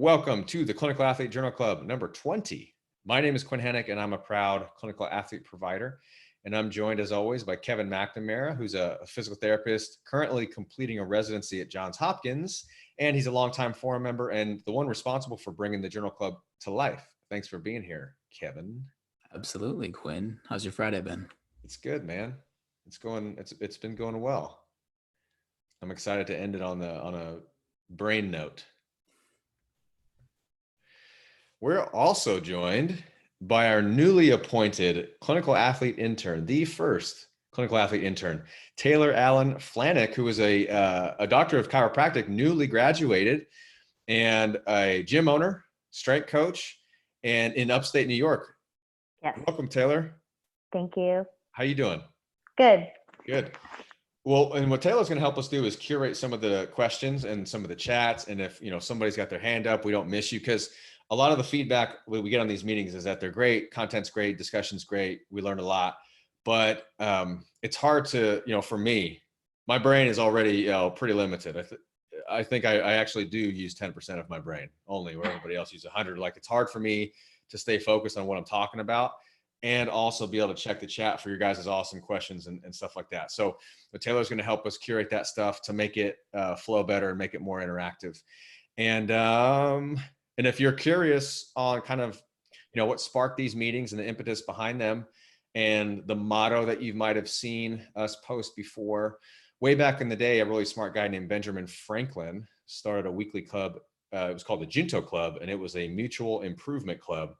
Welcome to the Clinical Athlete Journal Club number 20. My name is Quinn Hennick, and I'm a proud clinical athlete provider. And I'm joined, as always, by Kevin McNamara, who's a physical therapist currently completing a residency at Johns Hopkins. And he's a longtime forum member and the one responsible for bringing the Journal Club to life. Thanks for being here, Kevin. Absolutely, Quinn. How's your Friday been? It's good, man. It's been going well. I'm excited to end it on a brain note. We're also joined by our newly appointed clinical athlete intern, the first clinical athlete intern, Taylor Allen Flanick, who is a doctor of chiropractic, newly graduated, and a gym owner, strength coach, and in upstate New York. Yes. Welcome, Taylor. Thank you. How you doing? Good. Good. Well, and what Taylor's going to help us do is curate some of the questions and some of the chats. And if, somebody's got their hand up, we don't miss you, because a lot of the feedback we get on these meetings is that they're great, content's great, discussion's great, we learned a lot, but it's hard to, for me, my brain is already pretty limited. I think I actually do use 10% of my brain only, where everybody else uses 100. Like, it's hard for me to stay focused on what I'm talking about and also be able to check the chat for your guys' awesome questions and stuff like that. So Taylor's going to help us curate that stuff to make it flow better and make it more interactive. And if you're curious on kind of, what sparked these meetings and the impetus behind them and the motto that you might have seen us post before, way back in the day, a really smart guy named Benjamin Franklin started a weekly club. It was called the Junto Club, and it was a mutual improvement club.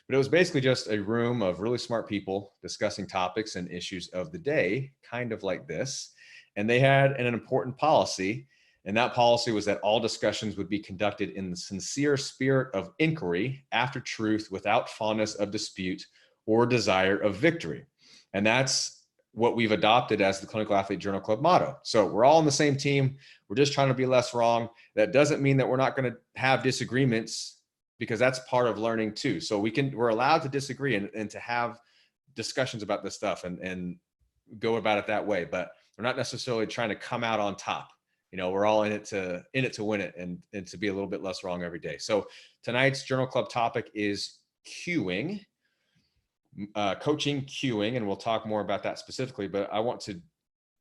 But it was basically just a room of really smart people discussing topics and issues of the day, kind of like this. And they had an important policy. And that policy was that all discussions would be conducted in the sincere spirit of inquiry after truth, without fondness of dispute or desire of victory. And that's what we've adopted as the Clinical Athlete Journal Club motto. So we're all on the same team. We're just trying to be less wrong. That doesn't mean that we're not going to have disagreements, because that's part of learning too. So we're allowed to disagree and to have discussions about this stuff and go about it that way. But we're not necessarily trying to come out on top. We're all in it to win it and to be a little bit less wrong every day. So tonight's Journal Club topic is cueing, coaching cueing, and we'll talk more about that specifically. But I want to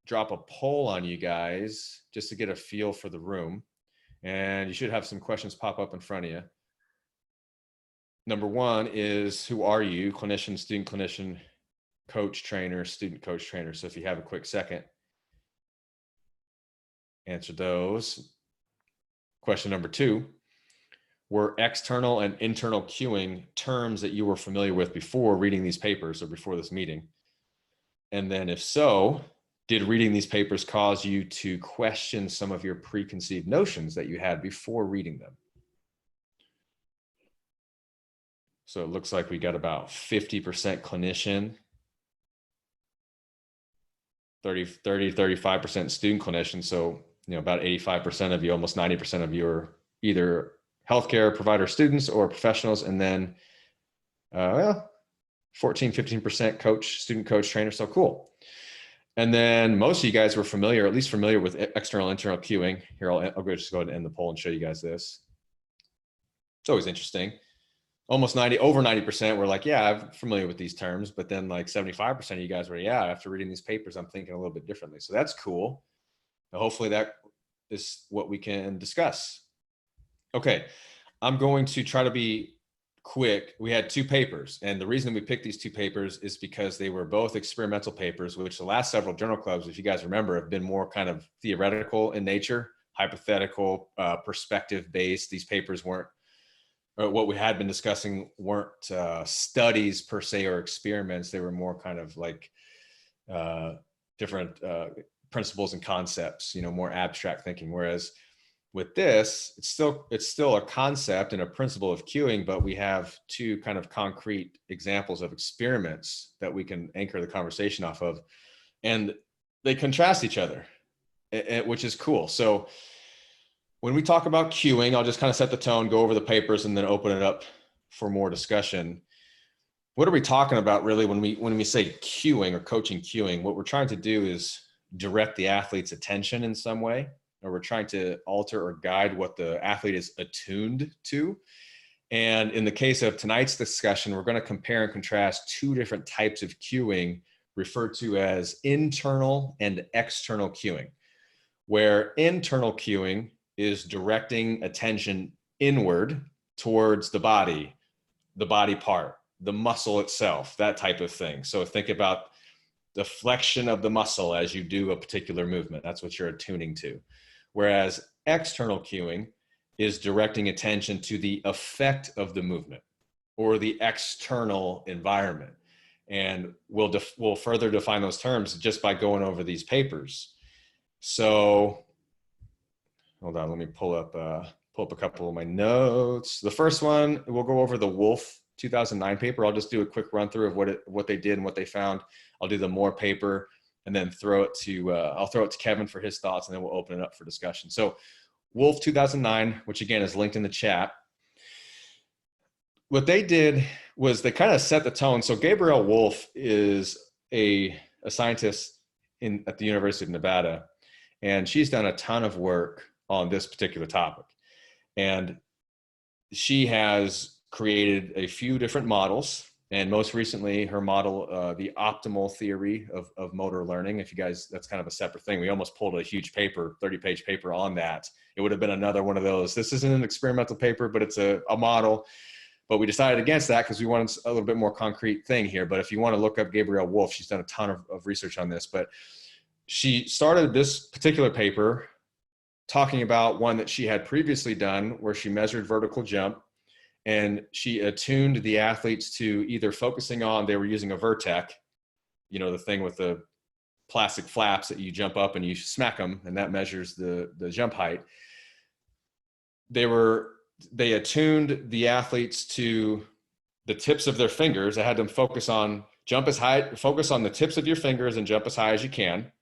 drop a poll on you guys just to get a feel for the room. And you should have some questions pop up in front of you. Number one is, who are you? Clinician, student clinician, coach, trainer, student coach, trainer. So if you have a quick second, answer those. Question number two, were external and internal cueing terms that you were familiar with before reading these papers or before this meeting? And then if so, did reading these papers cause you to question some of your preconceived notions that you had before reading them? So it looks like we got about 50% clinician, 35% student clinician. So, about 85% of you, almost 90% of you are either healthcare provider students or professionals. And then 15% coach, student coach, trainer. So cool. And then most of you guys were familiar, at least familiar with external, internal cueing. Here, I'll just go ahead and end the poll and show you guys this. It's always interesting. Over 90% were like, yeah, I'm familiar with these terms. But then like 75% of you guys were, yeah, after reading these papers, I'm thinking a little bit differently. So that's cool. Now, hopefully that is what we can discuss. Okay, I'm going to try to be quick. We had two papers, and the reason we picked these two papers is because they were both experimental papers, which the last several journal clubs, if you guys remember, have been more kind of theoretical in nature, hypothetical, perspective-based. These papers weren't, what we had been discussing weren't studies per se or experiments. They were more kind of like different principles and concepts, more abstract thinking. Whereas with this, it's still a concept and a principle of cueing, but we have two kind of concrete examples of experiments that we can anchor the conversation off of, and they contrast each other, which is cool. So when we talk about cueing, I'll just kind of set the tone, go over the papers, and then open it up for more discussion. What are we talking about really when we say cueing or coaching cueing? What we're trying to do is direct the athlete's attention in some way or we're trying to alter or guide what the athlete is attuned to. And in the case of tonight's discussion, we're going to compare and contrast two different types of cueing referred to as internal and external cueing, where internal cueing is directing attention inward towards the body part, the muscle itself, that type of thing. So think about the flexion of the muscle as you do a particular movement. That's what you're attuning to. Whereas external cueing is directing attention to the effect of the movement or the external environment. And we'll further define those terms just by going over these papers. So hold on, let me pull up a couple of my notes. The first one, we'll go over the Wolf 2009 paper. I'll just do a quick run through of what they did and what they found. I'll do the Moore paper and then I'll throw it to Kevin for his thoughts, and then we'll open it up for discussion. So Wolf 2009, which again is linked in the chat. What they did was they kind of set the tone. So Gabrielle Wolf is a scientist at the University of Nevada, and she's done a ton of work on this particular topic. And she has created a few different models, and most recently her model, the optimal theory of motor learning. If you guys, that's kind of a separate thing. We almost pulled a huge paper, 30-page paper on that. It would have been another one of those. This isn't an experimental paper, but it's a model. But we decided against that because we wanted a little bit more concrete thing here. But if you want to look up Gabrielle Wolf, she's done a ton of research on this. But she started this particular paper talking about one that she had previously done where she measured vertical jump, and she attuned the athletes to either focusing on, they were using a Vertec, the thing with the plastic flaps that you jump up and you smack them, and that measures the jump height. They attuned the athletes to the tips of their fingers. I had them focus on the tips of your fingers and jump as high as you can,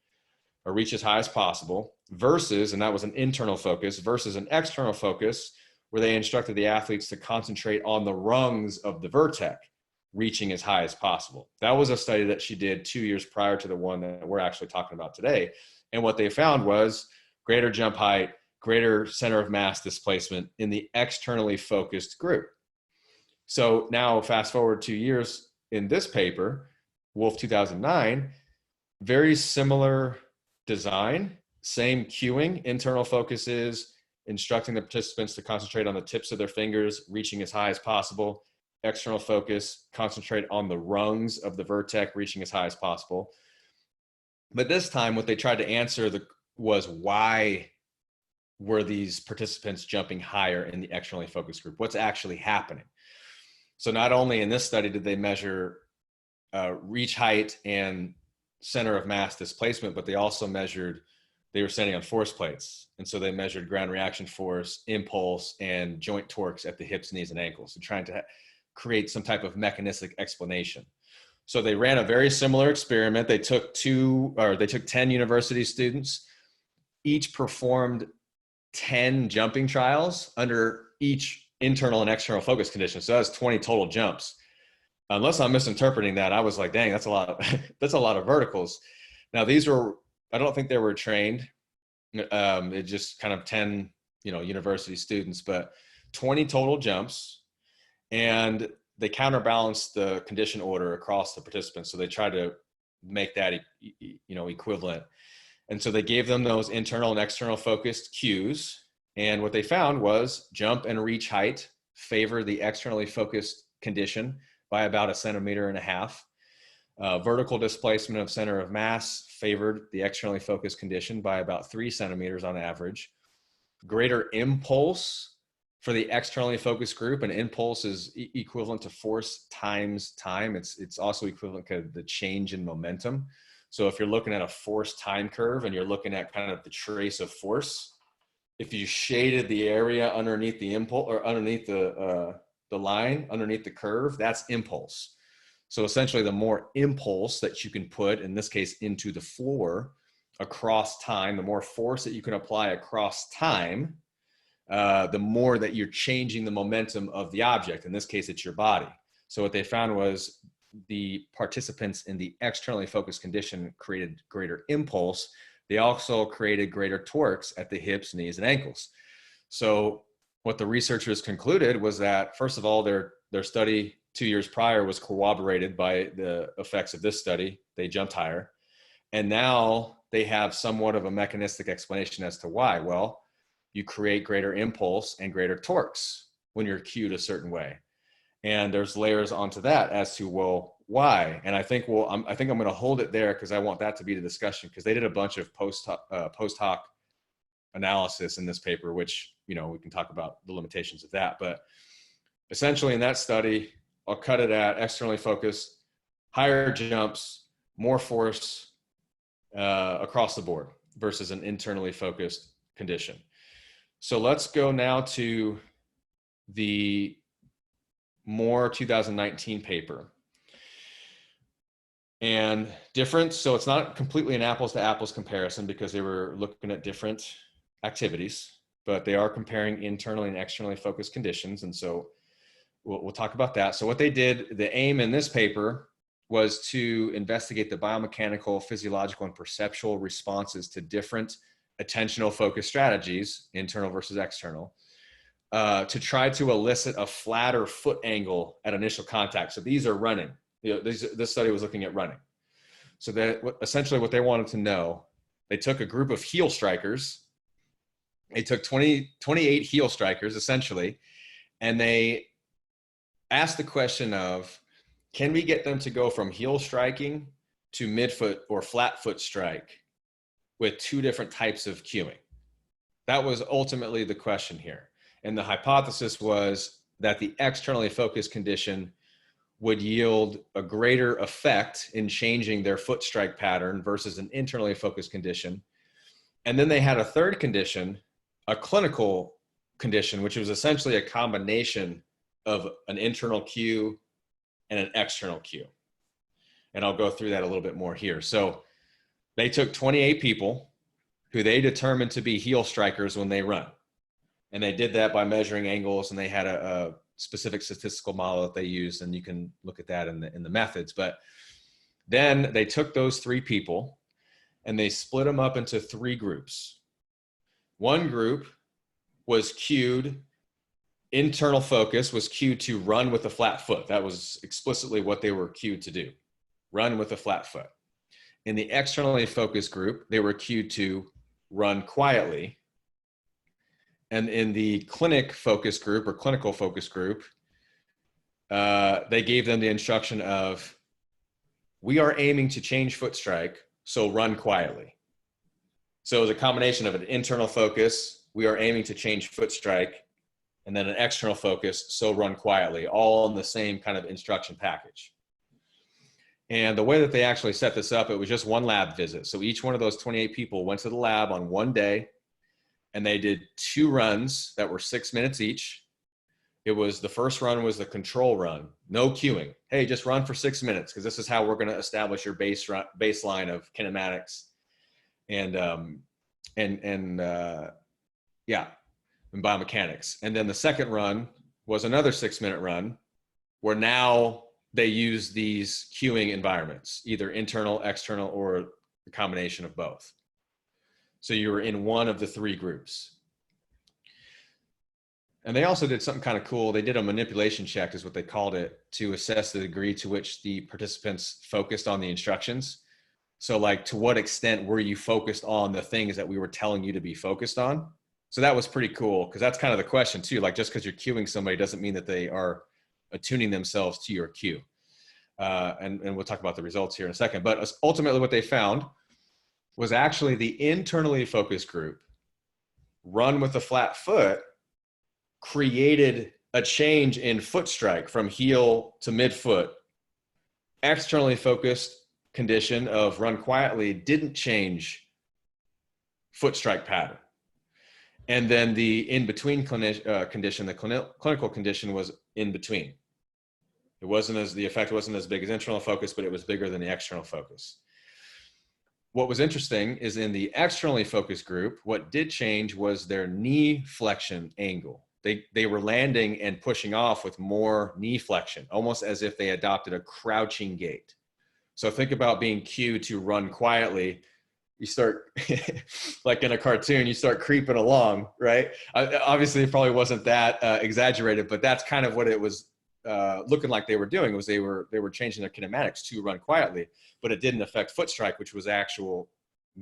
or reach as high as possible, versus, and that was an internal focus, versus an external focus where they instructed the athletes to concentrate on the rungs of the Vertec, reaching as high as possible. That was a study that she did 2 years prior to the one that we're actually talking about today. And what they found was greater jump height, greater center of mass displacement in the externally focused group. So now fast forward 2 years in this paper, Wolf 2009, very similar design, same cueing, internal focus is instructing the participants to concentrate on the tips of their fingers, reaching as high as possible. External focus, concentrate on the rungs of the Vertec, reaching as high as possible. But this time what they tried to answer was why were these participants jumping higher in the externally focused group? What's actually happening? So not only in this study did they measure reach height and center of mass displacement, but they also they were standing on force plates. And so they measured ground reaction force, impulse, and joint torques at the hips, knees, and ankles. So trying to create some type of mechanistic explanation. So they ran a very similar experiment. They took 10 university students, each performed 10 jumping trials under each internal and external focus condition. So that's 20 total jumps. Unless I'm misinterpreting that, I was like, dang, that's a lot of verticals. Now I don't think they were trained. It just kind of 10, university students, but 20 total jumps, and they counterbalanced the condition order across the participants. So they tried to make that, equivalent. And so they gave them those internal and external focused cues. And what they found was jump and reach height favor the externally focused condition by about 1.5 centimeters. Vertical displacement of center of mass favored the externally focused condition by about 3 centimeters on average. Greater impulse for the externally focused group, and impulse is equivalent to force times time. It's also equivalent to the change in momentum. So if you're looking at a force time curve and you're looking at kind of the trace of force, if you shaded the area underneath the impulse or underneath the line, underneath the curve, that's impulse. So essentially the more impulse that you can put, in this case, into the floor across time, the more force that you can apply across time, the more that you're changing the momentum of the object. In this case, it's your body. So what they found was the participants in the externally focused condition created greater impulse they also created greater torques at the hips, knees, and ankles. So what the researchers concluded was that, first of all, their study 2 years prior was corroborated by the effects of this study. They jumped higher. And now they have somewhat of a mechanistic explanation as to why. Well, you create greater impulse and greater torques when you're cued a certain way. And there's layers onto that as to, well, why? And I think, I'm going to hold it there because I want that to be the discussion, because they did a bunch of post hoc analysis in this paper, which, we can talk about the limitations of that. But essentially in that study, I'll cut it at externally focused, higher jumps, more force across the board versus an internally focused condition. So let's go now to the Moore 2019 paper. And difference, so it's not completely an apples to apples comparison because they were looking at different activities, but they are comparing internally and externally focused conditions. And so we'll talk about that. So what they did, the aim in this paper was to investigate the biomechanical, physiological, and perceptual responses to different attentional focus strategies, internal versus external, to try to elicit a flatter foot angle at initial contact. So these are running. This study was looking at running. So that essentially what they wanted to know, they took a group of heel strikers. They took 28 heel strikers essentially, and they asked the question of, can we get them to go from heel striking to midfoot or flat foot strike with two different types of cueing? That was ultimately the question here. And the hypothesis was that the externally focused condition would yield a greater effect in changing their foot strike pattern versus an internally focused condition. And then they had a third condition, a clinical condition, which was essentially a combination of an internal cue and an external cue. And I'll go through that a little bit more here. So they took 28 people who they determined to be heel strikers when they run. And they did that by measuring angles, and they had a specific statistical model that they used, and you can look at that in the methods. But then they took those 3 people and they split them up into 3 groups. One group was cued, internal focus was cued to run with a flat foot. That was explicitly what they were cued to do, run with a flat foot. In the externally focused group, they were cued to run quietly. And in the clinical focus group, they gave them the instruction of, we are aiming to change foot strike, so run quietly. So it was a combination of an internal focus, we are aiming to change foot strike, and then an external focus, so run quietly, all in the same kind of instruction package. And the way that they actually set this up, it was just one lab visit. So each one of those 28 people went to the lab on one day, and they did 2 runs that were 6 minutes each. The first run was the control run, no cueing. Hey, just run for 6 minutes, because this is how we're going to establish your baseline of kinematics and biomechanics. And then the second run was another 6-minute run, where now they use these cueing environments, either internal, external, or a combination of both. So you were in one of the 3 groups. And they also did something kind of cool. They did a manipulation check, is what they called it, to assess the degree to which the participants focused on the instructions. So like, to what extent were you focused on the things that we were telling you to be focused on? So that was pretty cool, because that's kind of the question too. Like, just because you're cueing somebody doesn't mean that they are attuning themselves to your cue. And we'll talk about the results here in a second. But ultimately what they found was actually the internally focused group, run with a flat foot, created a change in foot strike from heel to midfoot. Externally focused condition of run quietly didn't change foot strike pattern. And then the in-between condition, the clinical condition, was in between. The effect wasn't as big as internal focus, but it was bigger than the external focus. What was interesting is in the externally focused group, what did change was their knee flexion angle. They were landing and pushing off with more knee flexion, almost as if they adopted a crouching gait. So think about being cued to run quietly. you start like in a cartoon, you start creeping along, right? Obviously it probably wasn't that exaggerated, but that's kind of what it was looking like they were doing. Was they were changing their kinematics to run quietly, but it didn't affect foot strike, which was the actual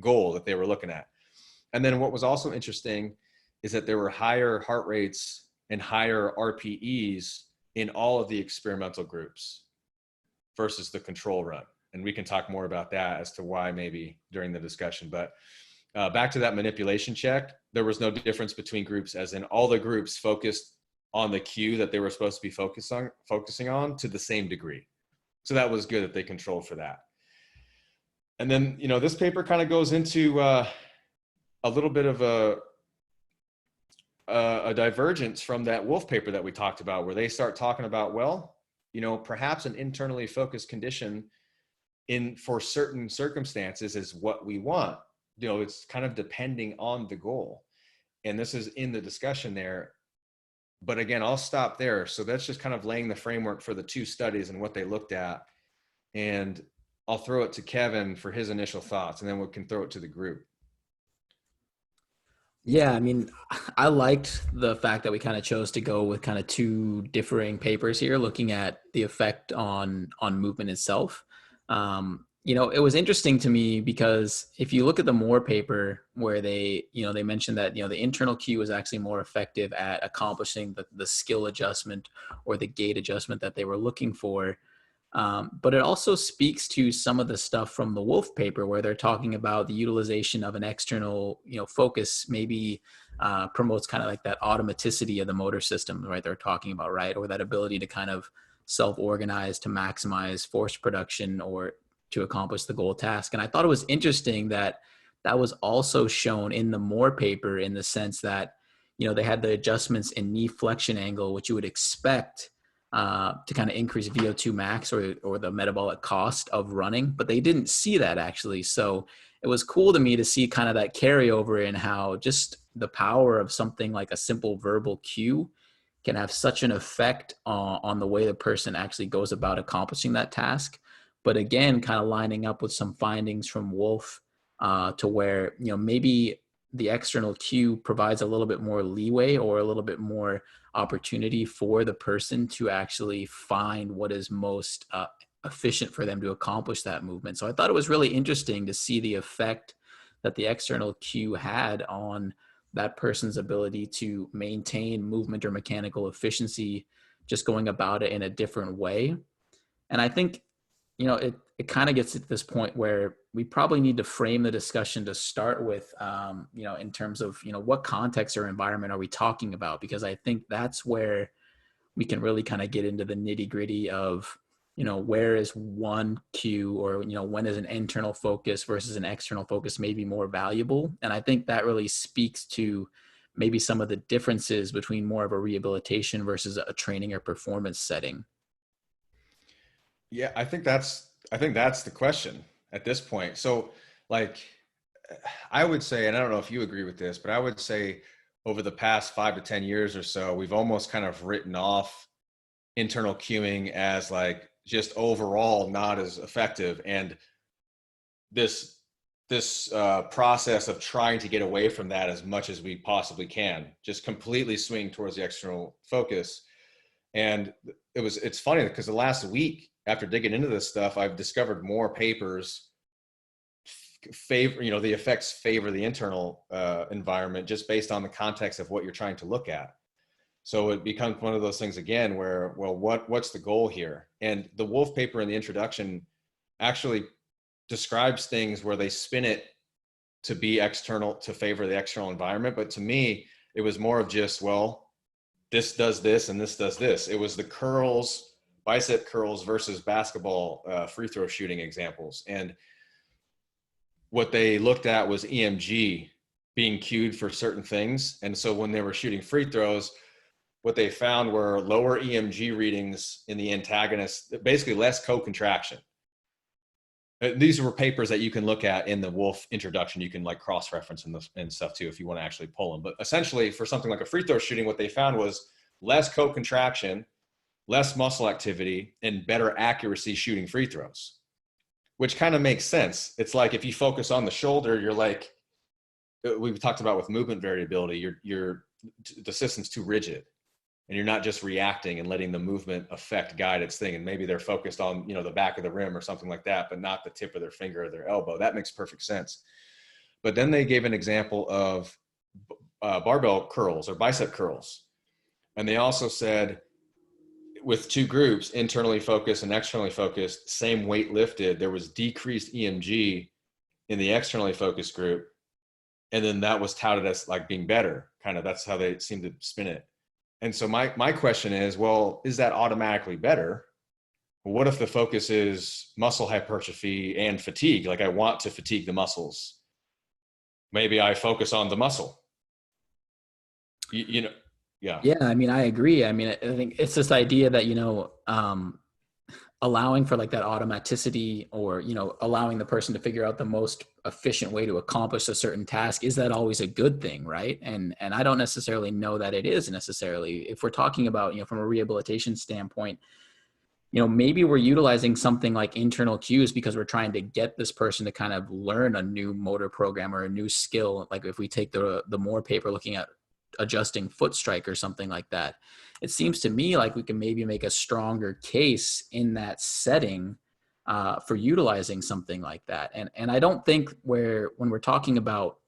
goal that they were looking at. And then what was also interesting is that there were higher heart rates and higher RPEs in all of the experimental groups versus the control run. And we can talk more about that as to why maybe during the discussion. But back to that manipulation check, there was no difference between groups, as in all the groups focused on the cue that they were supposed to be focusing on to the same degree. So that was good that they controlled for that. And then, you know, this paper kind of goes into a little bit of a divergence from that Wolf paper that we talked about, where they start talking about, well, you know, perhaps an internally focused condition for certain circumstances is what we want. You know, it's kind of depending on the goal. And this is in the discussion there. But again, I'll stop there. So that's just kind of laying the framework for the two studies and what they looked at. And I'll throw it to Kevin for his initial thoughts, and then we can throw it to the group. Yeah, I mean, I liked the fact that we kind of chose to go with kind of two differing papers here, looking at the effect on movement itself. You know, it was interesting to me because if you look at the Moore paper, where they mentioned that, you know, the internal cue was actually more effective at accomplishing the skill adjustment or the gait adjustment that they were looking for. But it also speaks to some of the stuff from the Wolf paper, where they're talking about the utilization of an external, you know, focus maybe promotes kind of like that automaticity of the motor system, right? They're talking about, right? Or that ability to kind of self-organize to maximize force production or to accomplish the goal task. And I thought it was interesting that that was also shown in the Moore paper, in the sense that, you know, they had the adjustments in knee flexion angle, which you would expect to kind of increase VO2 max or the metabolic cost of running, but they didn't see that actually. So it was cool to me to see kind of that carryover in how just the power of something like a simple verbal cue can have such an effect on the way the person actually goes about accomplishing that task. But again, kind of lining up with some findings from Wolf to where, you know, maybe the external cue provides a little bit more leeway or a little bit more opportunity for the person to actually find what is most efficient for them to accomplish that movement. So I thought it was really interesting to see the effect that the external cue had on that person's ability to maintain movement or mechanical efficiency, just going about it in a different way. And I think, you know, it kind of gets at this point where we probably need to frame the discussion to start with, you know, in terms of, you know, what context or environment are we talking about? Because I think that's where we can really kind of get into the nitty gritty of, you know, where is one cue, or, you know, when is an internal focus versus an external focus maybe more valuable? And I think that really speaks to maybe some of the differences between more of a rehabilitation versus a training or performance setting. Yeah, I think that's the question at this point. So like, I would say, and I don't know if you agree with this, but I would say over the past 5 to 10 years or so, we've almost kind of written off internal cueing as like just overall not as effective. And this process of trying to get away from that as much as we possibly can, just completely swing towards the external focus. And it's funny because the last week, after digging into this stuff, I've discovered more papers favor, you know, the effects favor the internal environment just based on the context of what you're trying to look at. So it becomes one of those things again where, well, what's the goal here? And the Wolf paper in the introduction actually describes things where they spin it to be external, to favor the external environment. But to me, it was more of just, well, this does this and this does this. It was the curls, bicep curls versus basketball free throw shooting examples. And what they looked at was EMG being cued for certain things. And so when they were shooting free throws, what they found were lower EMG readings in the antagonist, basically less co-contraction. These were papers that you can look at in the Wolf introduction. You can like cross-reference and stuff too if you want to actually pull them. But essentially for something like a free throw shooting, what they found was less co-contraction, less muscle activity, and better accuracy shooting free throws. which kind of makes sense. It's like if you focus on the shoulder, you're like, we've talked about with movement variability, the system's too rigid, and you're not just reacting and letting the movement affect guide its thing. And maybe they're focused on, the back of the rim or something like that, but not the tip of their finger or their elbow. That makes perfect sense. But then they gave an example of barbell curls or bicep curls. And they also said with two groups, internally focused and externally focused, same weight lifted, there was decreased EMG in the externally focused group. And then that was touted as like being better. Kind of, that's how they seem to spin it. And so my question is, well, is that automatically better? What if the focus is muscle hypertrophy and fatigue? Like I want to fatigue the muscles. Maybe I focus on the muscle. Yeah. Yeah, I mean, I agree. I mean, I think it's this idea that, allowing for like that automaticity, or, allowing the person to figure out the most efficient way to accomplish a certain task. Is that always a good thing? Right. And I don't necessarily know that it is necessarily. If we're talking about, from a rehabilitation standpoint, maybe we're utilizing something like internal cues because we're trying to get this person to kind of learn a new motor program or a new skill. Like if we take the Moore paper looking at adjusting foot strike or something like that, it seems to me like we can maybe make a stronger case in that setting for utilizing something like that. And I don't think when we're talking about,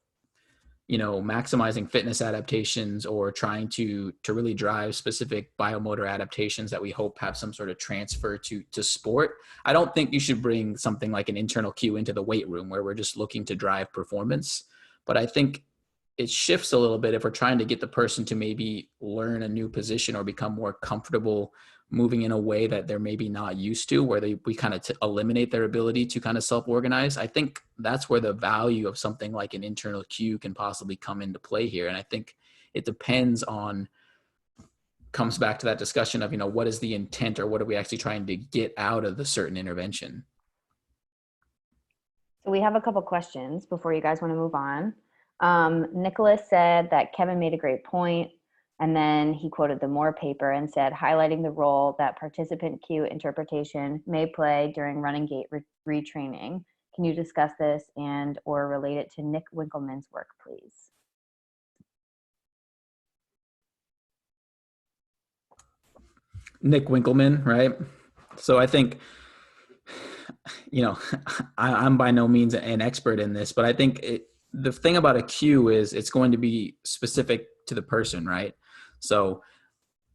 maximizing fitness adaptations or trying to really drive specific biomotor adaptations that we hope have some sort of transfer to sport, I don't think you should bring something like an internal cue into the weight room where we're just looking to drive performance. But I think it shifts a little bit if we're trying to get the person to maybe learn a new position or become more comfortable moving in a way that they're maybe not used to, where we kind of eliminate their ability to kind of self-organize. I think that's where the value of something like an internal cue can possibly come into play here. And I think it comes back to that discussion of, what is the intent, or what are we actually trying to get out of the certain intervention? So we have a couple questions before you guys want to move on. Nicholas said that Kevin made a great point, and then he quoted the Moore paper and said, highlighting the role that participant cue interpretation may play during running gait retraining. Can you discuss this and or relate it to Nick Winkelman's work, please? Nick Winkelman, right? So I think, I'm by no means an expert in this, but I think the thing about a cue is it's going to be specific to the person, right? So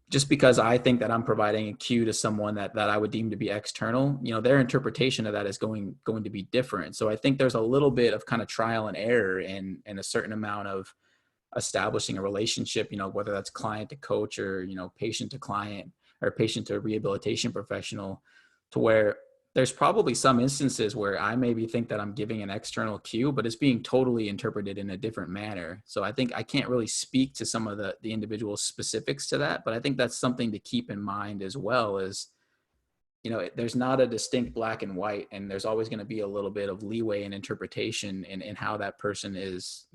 just because I think that I'm providing a cue to someone that I would deem to be external, their interpretation of that is going to be different. So I think there's a little bit of kind of trial and error and a certain amount of establishing a relationship, whether that's client to coach or, patient to client or patient to rehabilitation professional, to where there's probably some instances where I maybe think that I'm giving an external cue, but it's being totally interpreted in a different manner. So I think I can't really speak to some of the individual specifics to that, but I think that's something to keep in mind as well as, there's not a distinct black and white, and there's always going to be a little bit of leeway in interpretation in how that person is,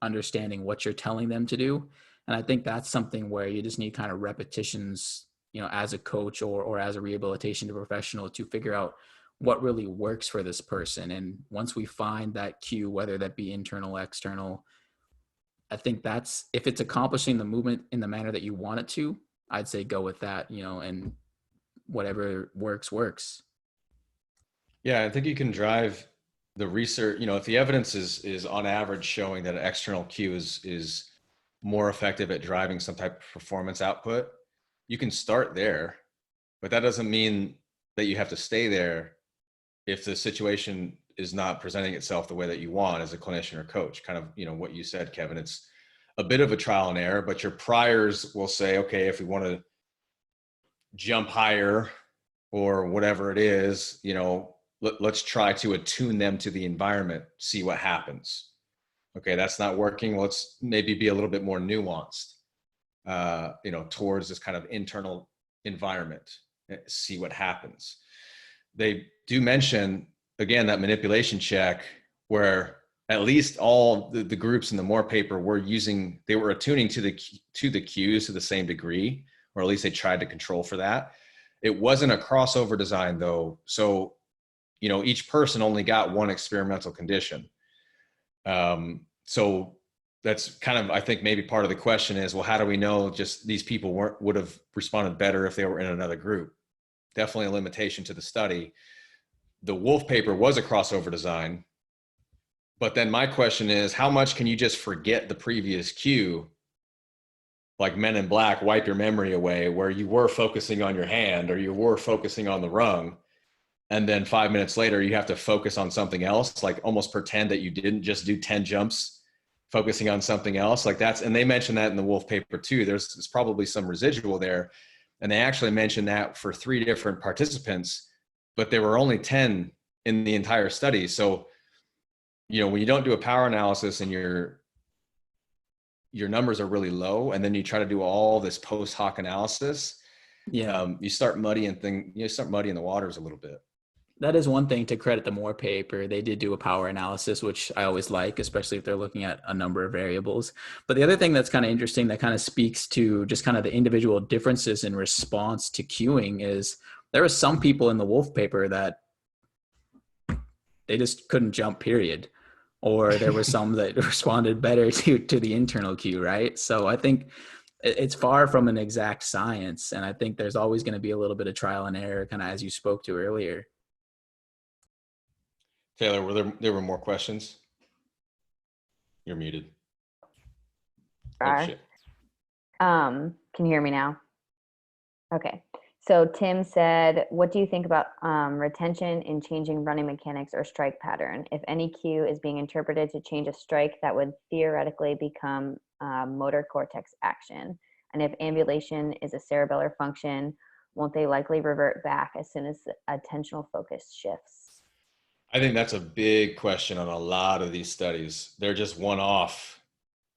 understanding what you're telling them to do. And I think that's something where you just need kind of repetitions, as a coach or as a rehabilitation professional, to figure out what really works for this person. And once we find that cue, whether that be internal, external, I think that's, if it's accomplishing the movement in the manner that you want it to, I'd say go with that, and whatever works. Yeah, I think you can drive the research, if the evidence is on average showing that an external cue is more effective at driving some type of performance output, you can start there, but that doesn't mean that you have to stay there if the situation is not presenting itself the way that you want as a clinician or coach. Kind of, what you said, Kevin, it's a bit of a trial and error, but your priors will say, okay, if we want to jump higher or whatever it is, let's try to attune them to the environment, see what happens. Okay, that's not working. Let's maybe be a little bit more nuanced, towards this kind of internal environment, see what happens. They do mention, again, that manipulation check where at least all the groups in the Moore paper they were attuning to the cues to the same degree, or at least they tried to control for that. It wasn't a crossover design though. So each person only got one experimental condition. So that's kind of, I think maybe part of the question is, well, how do we know just these people would have responded better if they were in another group? Definitely a limitation to the study. The Wolf paper was a crossover design, but then my question is, how much can you just forget the previous cue? Like Men in Black, wipe your memory away, where you were focusing on your hand or you were focusing on the rung. And then 5 minutes later, you have to focus on something else, like almost pretend that you didn't just do 10 jumps, focusing on something else. Like that's, and they mentioned that in the Wolf paper too. There's probably some residual there. And they actually mentioned that for 3 different participants, but there were only 10 in the entire study. So, when you don't do a power analysis and your numbers are really low, and then you try to do all this post hoc analysis, you start muddying the waters a little bit. That is one thing to credit the Moore paper. They did do a power analysis, which I always like, especially if they're looking at a number of variables. But the other thing that's kind of interesting that kind of speaks to just kind of the individual differences in response to cueing is there were some people in the Wolf paper that they just couldn't jump, period. Or there were some that responded better to the internal cue, right? So I think it's far from an exact science. And I think there's always going to be a little bit of trial and error, kind of as you spoke to earlier. Taylor, there were more questions? You're muted. Oh, shit. Can you hear me now? Okay. So Tim said, what do you think about retention in changing running mechanics or strike pattern? If any cue is being interpreted to change a strike, that would theoretically become motor cortex action. And if ambulation is a cerebellar function, won't they likely revert back as soon as attentional focus shifts? I think that's a big question on a lot of these studies. They're just one-off.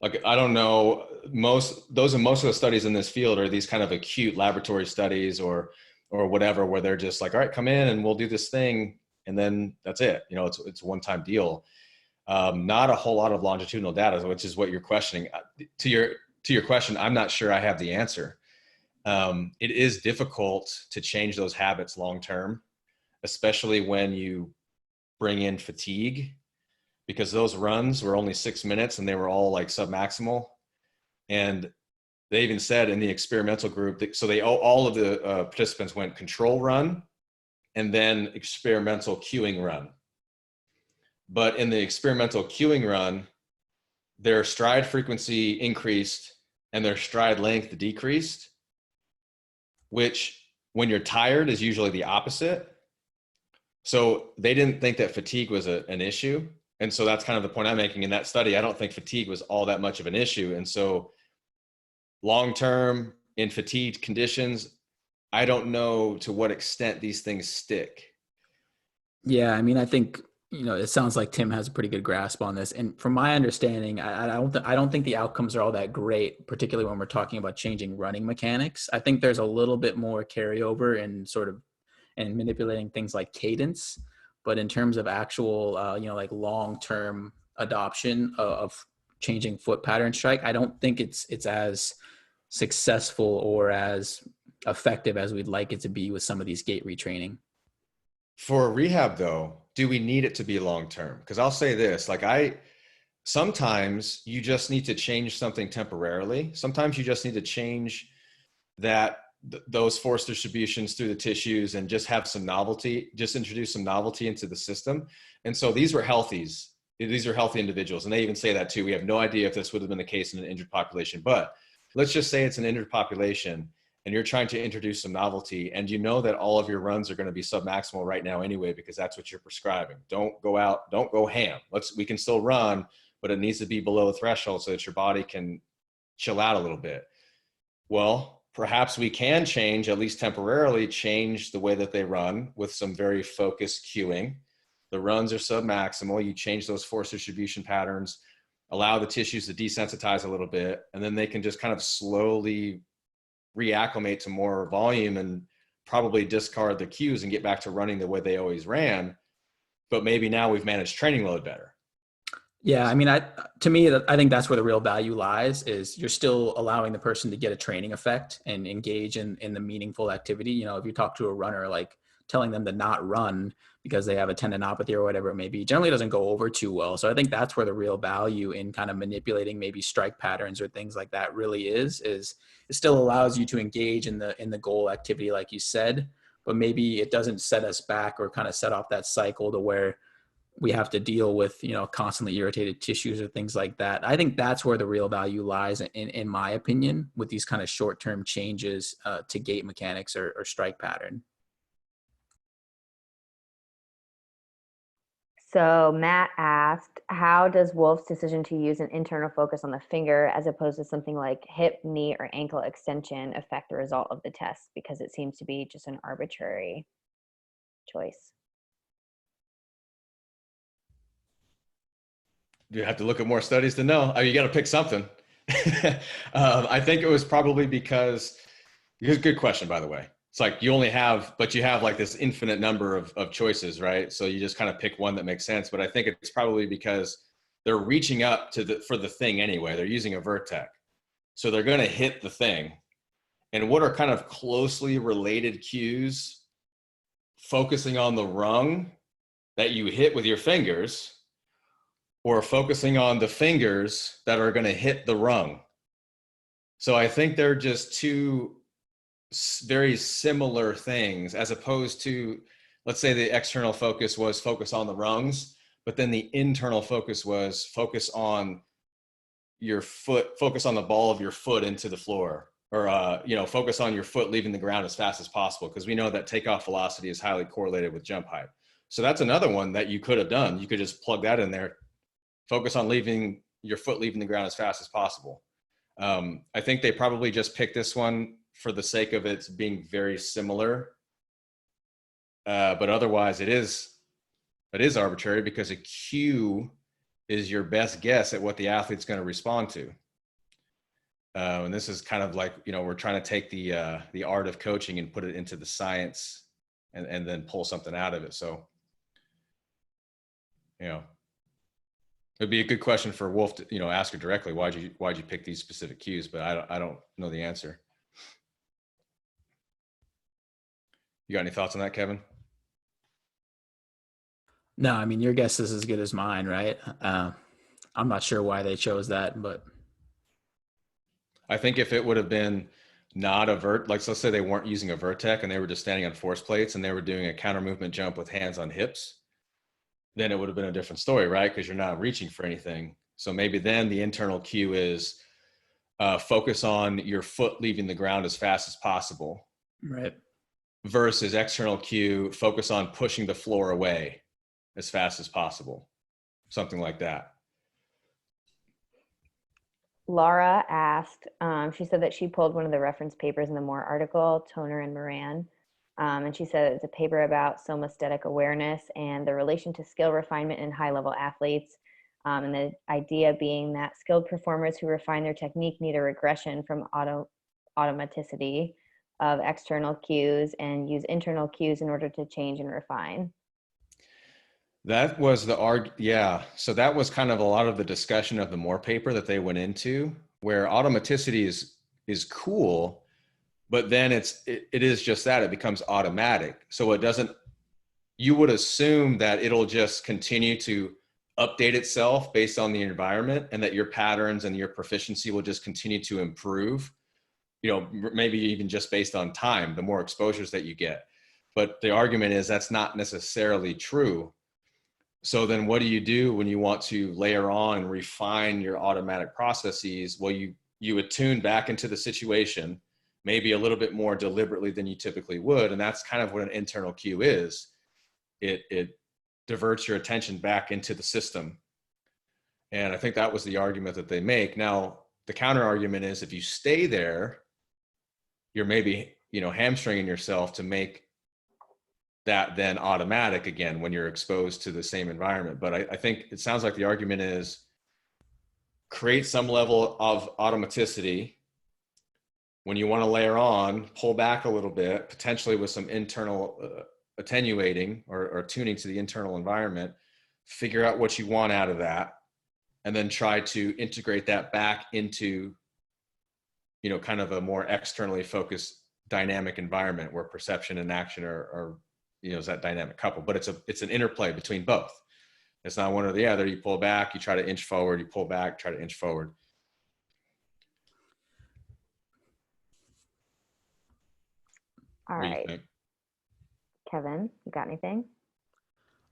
Like, I don't know, most of the studies in this field are these kind of acute laboratory studies or whatever, where they're just like, all right, come in and we'll do this thing. And then that's it. It's a one-time deal. Not a whole lot of longitudinal data, which is what you're questioning. To your question, I'm not sure I have the answer. It is difficult to change those habits long-term, especially when you bring in fatigue, because those runs were only 6 minutes and they were all like submaximal. And they even said in the experimental group that, so all of the participants went control run and then experimental cueing run. But in the experimental cueing run, their stride frequency increased and their stride length decreased, which when you're tired is usually the opposite. So they didn't think that fatigue was an issue. And so that's kind of the point I'm making in that study. I don't think fatigue was all that much of an issue. And so long-term in fatigued conditions, I don't know to what extent these things stick. Yeah, I mean, I think, it sounds like Tim has a pretty good grasp on this. And from my understanding, I don't think the outcomes are all that great, particularly when we're talking about changing running mechanics. I think there's a little bit more carryover in and manipulating things like cadence. But in terms of actual, like long-term adoption of changing foot pattern strike, I don't think it's as successful or as effective as we'd like it to be with some of these gait retraining. For rehab though, do we need it to be long-term? Because I'll say this, sometimes you just need to change something temporarily. Sometimes you just need to change those force distributions through the tissues and just have some novelty, just introduce some novelty into the system. And so these were healthies. These are healthy individuals. And they even say that too. We have no idea if this would have been the case in an injured population, but let's just say it's an injured population and you're trying to introduce some novelty and you know that all of your runs are going to be submaximal right now anyway, because that's what you're prescribing. Don't go out, don't go ham. We can still run, but it needs to be below the threshold so that your body can chill out a little bit. Well, perhaps we can change, at least temporarily, change the way that they run with some very focused cueing. The runs are submaximal. You change those force distribution patterns, allow the tissues to desensitize a little bit, and then they can just kind of slowly reacclimate to more volume and probably discard the cues and get back to running the way they always ran. But maybe now we've managed training load better. Yeah, I mean, I think that's where the real value lies, is you're still allowing the person to get a training effect and engage in the meaningful activity. If you talk to a runner, like telling them to not run because they have a tendinopathy or whatever it may be, generally doesn't go over too well. So I think that's where the real value in kind of manipulating maybe strike patterns or things like that really is it still allows you to engage in the goal activity, like you said, but maybe it doesn't set us back or kind of set off that cycle to where we have to deal with, constantly irritated tissues or things like that. I think that's where the real value lies, in my opinion, with these kind of short-term changes to gait mechanics or strike pattern. So Matt asked, how does Wolf's decision to use an internal focus on the finger as opposed to something like hip, knee, or ankle extension affect the result of the test? Because it seems to be just an arbitrary choice. You have to look at more studies to know. You got to pick something. I think it was probably because, good question, by the way. It's like you have like this infinite number of choices, right? So you just kind of pick one that makes sense. But I think it's probably because they're reaching up for the thing anyway. They're using a vertec. So they're going to hit the thing. And what are kind of closely related cues? Focusing on the rung that you hit with your fingers, or focusing on the fingers that are going to hit the rung. So I think they're just two very similar things, as opposed to, let's say the external focus was focus on the rungs, but then the internal focus was focus on your foot, focus on the ball of your foot into the floor, or focus on your foot leaving the ground as fast as possible, because we know that takeoff velocity is highly correlated with jump height. So that's another one that you could have done. You could just plug that in there. Focus on leaving your foot leaving the ground as fast as possible. I think they probably just picked this one for the sake of it being very similar. But otherwise it is arbitrary, because a cue is your best guess at what the athlete's going to respond to. And this is kind of like, we're trying to take the art of coaching and put it into the science and then pull something out of it. So, it'd be a good question for Wolf to, ask her directly. Why'd you pick these specific cues? But I don't know the answer. You got any thoughts on that, Kevin? No, I mean, your guess is as good as mine, right? I'm not sure why they chose that, but I think if it would have been not a let's say they weren't using a vertec and they were just standing on force plates and they were doing a counter movement jump with hands on hips, then it would have been a different story, right? Because you're not reaching for anything. So maybe then the internal cue is focus on your foot leaving the ground as fast as possible. Right. Versus external cue, focus on pushing the floor away as fast as possible. Something like that. Laura asked, she said that she pulled one of the reference papers in the Moore article, Toner and Moran. And she said it's a paper about somaesthetic awareness and the relation to skill refinement in high-level athletes. And the idea being that skilled performers who refine their technique need a regression from automaticity of external cues and use internal cues in order to change and refine. That was yeah. So that was kind of a lot of the discussion of the Moore paper that they went into, where automaticity is cool, but then it is just that, it becomes automatic. So you would assume that it'll just continue to update itself based on the environment, and that your patterns and your proficiency will just continue to improve, maybe even just based on time, the more exposures that you get. But the argument is that's not necessarily true. So then what do you do when you want to layer on and refine your automatic processes? Well, you attune back into the situation, maybe a little bit more deliberately than you typically would. And that's kind of what an internal cue is. It diverts your attention back into the system. And I think that was the argument that they make. Now, the counter argument is if you stay there, you're maybe, hamstringing yourself to make that then automatic again when you're exposed to the same environment. But I think it sounds like the argument is create some level of automaticity. When you want to layer on, pull back a little bit, potentially with some internal attenuating or tuning to the internal environment, figure out what you want out of that, and then try to integrate that back into, kind of a more externally focused dynamic environment where perception and action are is that dynamic couple, but it's an interplay between both. It's not one or the other. You pull back, you try to inch forward, you pull back, try to inch forward. All What do you right. think? Kevin, you got anything?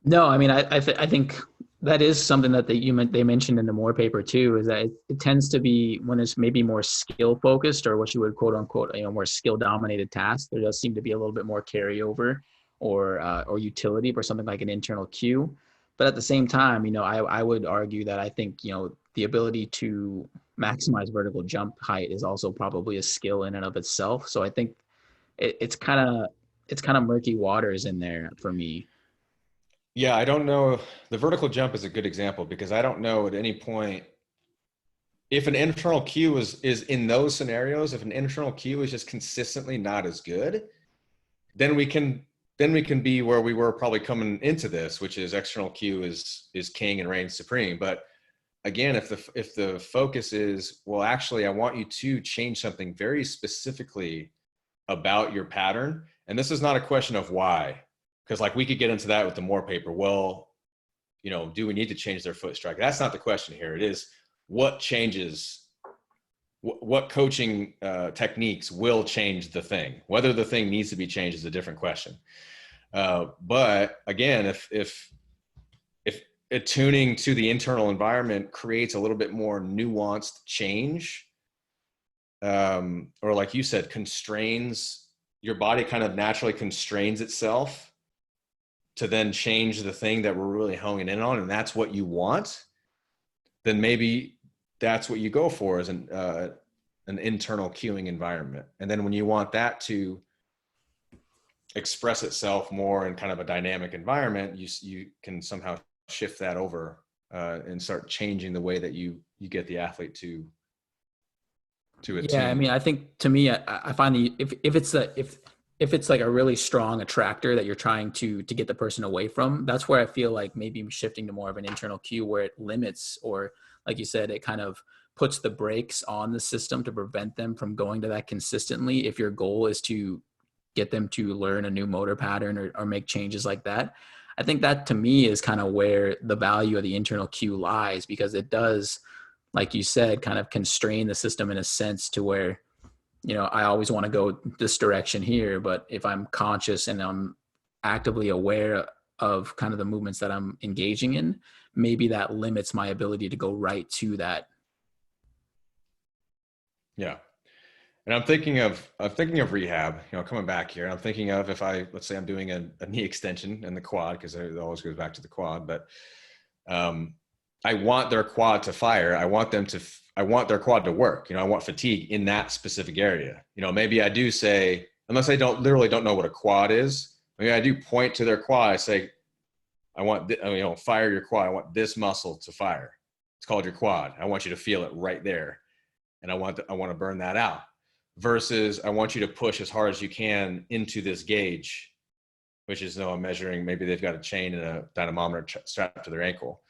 No, I mean, I think that is something that they mentioned in the Moore paper too, is that it tends to be when it's maybe more skill focused, or what you would quote unquote, more skill dominated tasks. There does seem to be a little bit more carryover or utility for something like an internal cue. But at the same time, I would argue that I think, the ability to maximize vertical jump height is also probably a skill in and of itself. So I think it's kind of murky waters in there for me. Yeah, I don't know. The vertical jump is a good example because I don't know at any point if an internal cue is in those scenarios. If an internal cue is just consistently not as good, then we can be where we were probably coming into this, which is external cue is king and reigns supreme. But again, if the focus is, well, actually, I want you to change something very specifically about your pattern, and this is not a question of why, because like we could get into that with the Moore paper. Well, do we need to change their foot strike? That's not the question here. It is what changes, what coaching techniques will change the thing. Whether the thing needs to be changed is a different question. But again, if attuning to the internal environment creates a little bit more nuanced change, or like you said, constrains your body, kind of naturally constrains itself to then change the thing that we're really honing in on, and that's what you want, then maybe that's what you go for, is an internal cueing environment. And then when you want that to express itself more in kind of a dynamic environment, you can somehow shift that over and start changing the way that you get the athlete to attune. Yeah, I mean, I think to me, I find that if it's like a really strong attractor that you're trying to get the person away from, that's where I feel like maybe shifting to more of an internal cue where it limits, or like you said, it kind of puts the brakes on the system to prevent them from going to that consistently. If your goal is to get them to learn a new motor pattern or make changes like that, I think that to me is kind of where the value of the internal cue lies, because it does, like you said, kind of constrain the system in a sense to where, I always want to go this direction here, but if I'm conscious and I'm actively aware of kind of the movements that I'm engaging in, maybe that limits my ability to go right to that. Yeah. And I'm thinking of rehab, coming back here. I'm thinking of, let's say I'm doing a knee extension in the quad, because it always goes back to the quad, but I want their quad to fire. I want their quad to work. I want fatigue in that specific area. Maybe I do say, unless I don't know what a quad is, maybe I do point to their quad. I say, I want, fire your quad. I want this muscle to fire. It's called your quad. I want you to feel it right there. And I want to burn that out, versus I want you to push as hard as you can into this gauge, which is, I'm measuring, maybe they've got a chain and a dynamometer strapped to their ankle.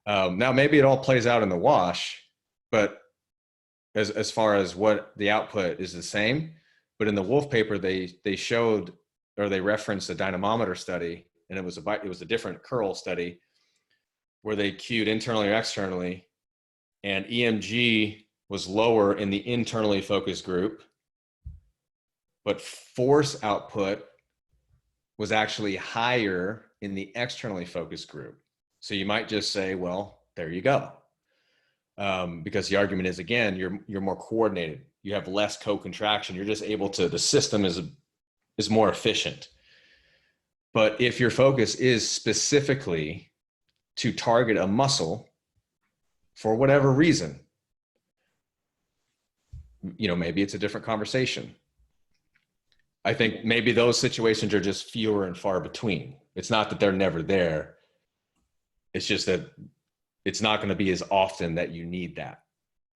Now maybe it all plays out in the wash, but as far as what the output is the same. But in the Wolf paper, they showed, or they referenced a dynamometer study, and it was a different curl study where they cued internally or externally, and EMG was lower in the internally focused group, but force output was actually higher in the externally focused group. So you might just say, well, there you go. Because the argument is, again, you're more coordinated. You have less co-contraction. You're just able to, the system is more efficient. But if your focus is specifically to target a muscle for whatever reason, maybe it's a different conversation. I think maybe those situations are just fewer and far between. It's not that they're never there. It's just that it's not going to be as often that you need that.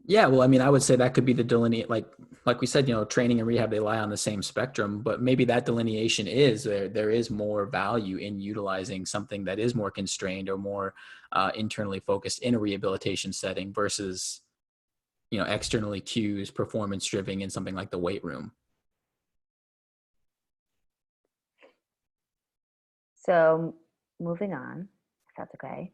Yeah, well, I mean, I would say that could be the delineate, like we said, training and rehab, they lie on the same spectrum, but maybe that delineation is there is more value in utilizing something that is more constrained or more internally focused in a rehabilitation setting versus, externally cues, performance driven in something like the weight room. So moving on, if that's okay.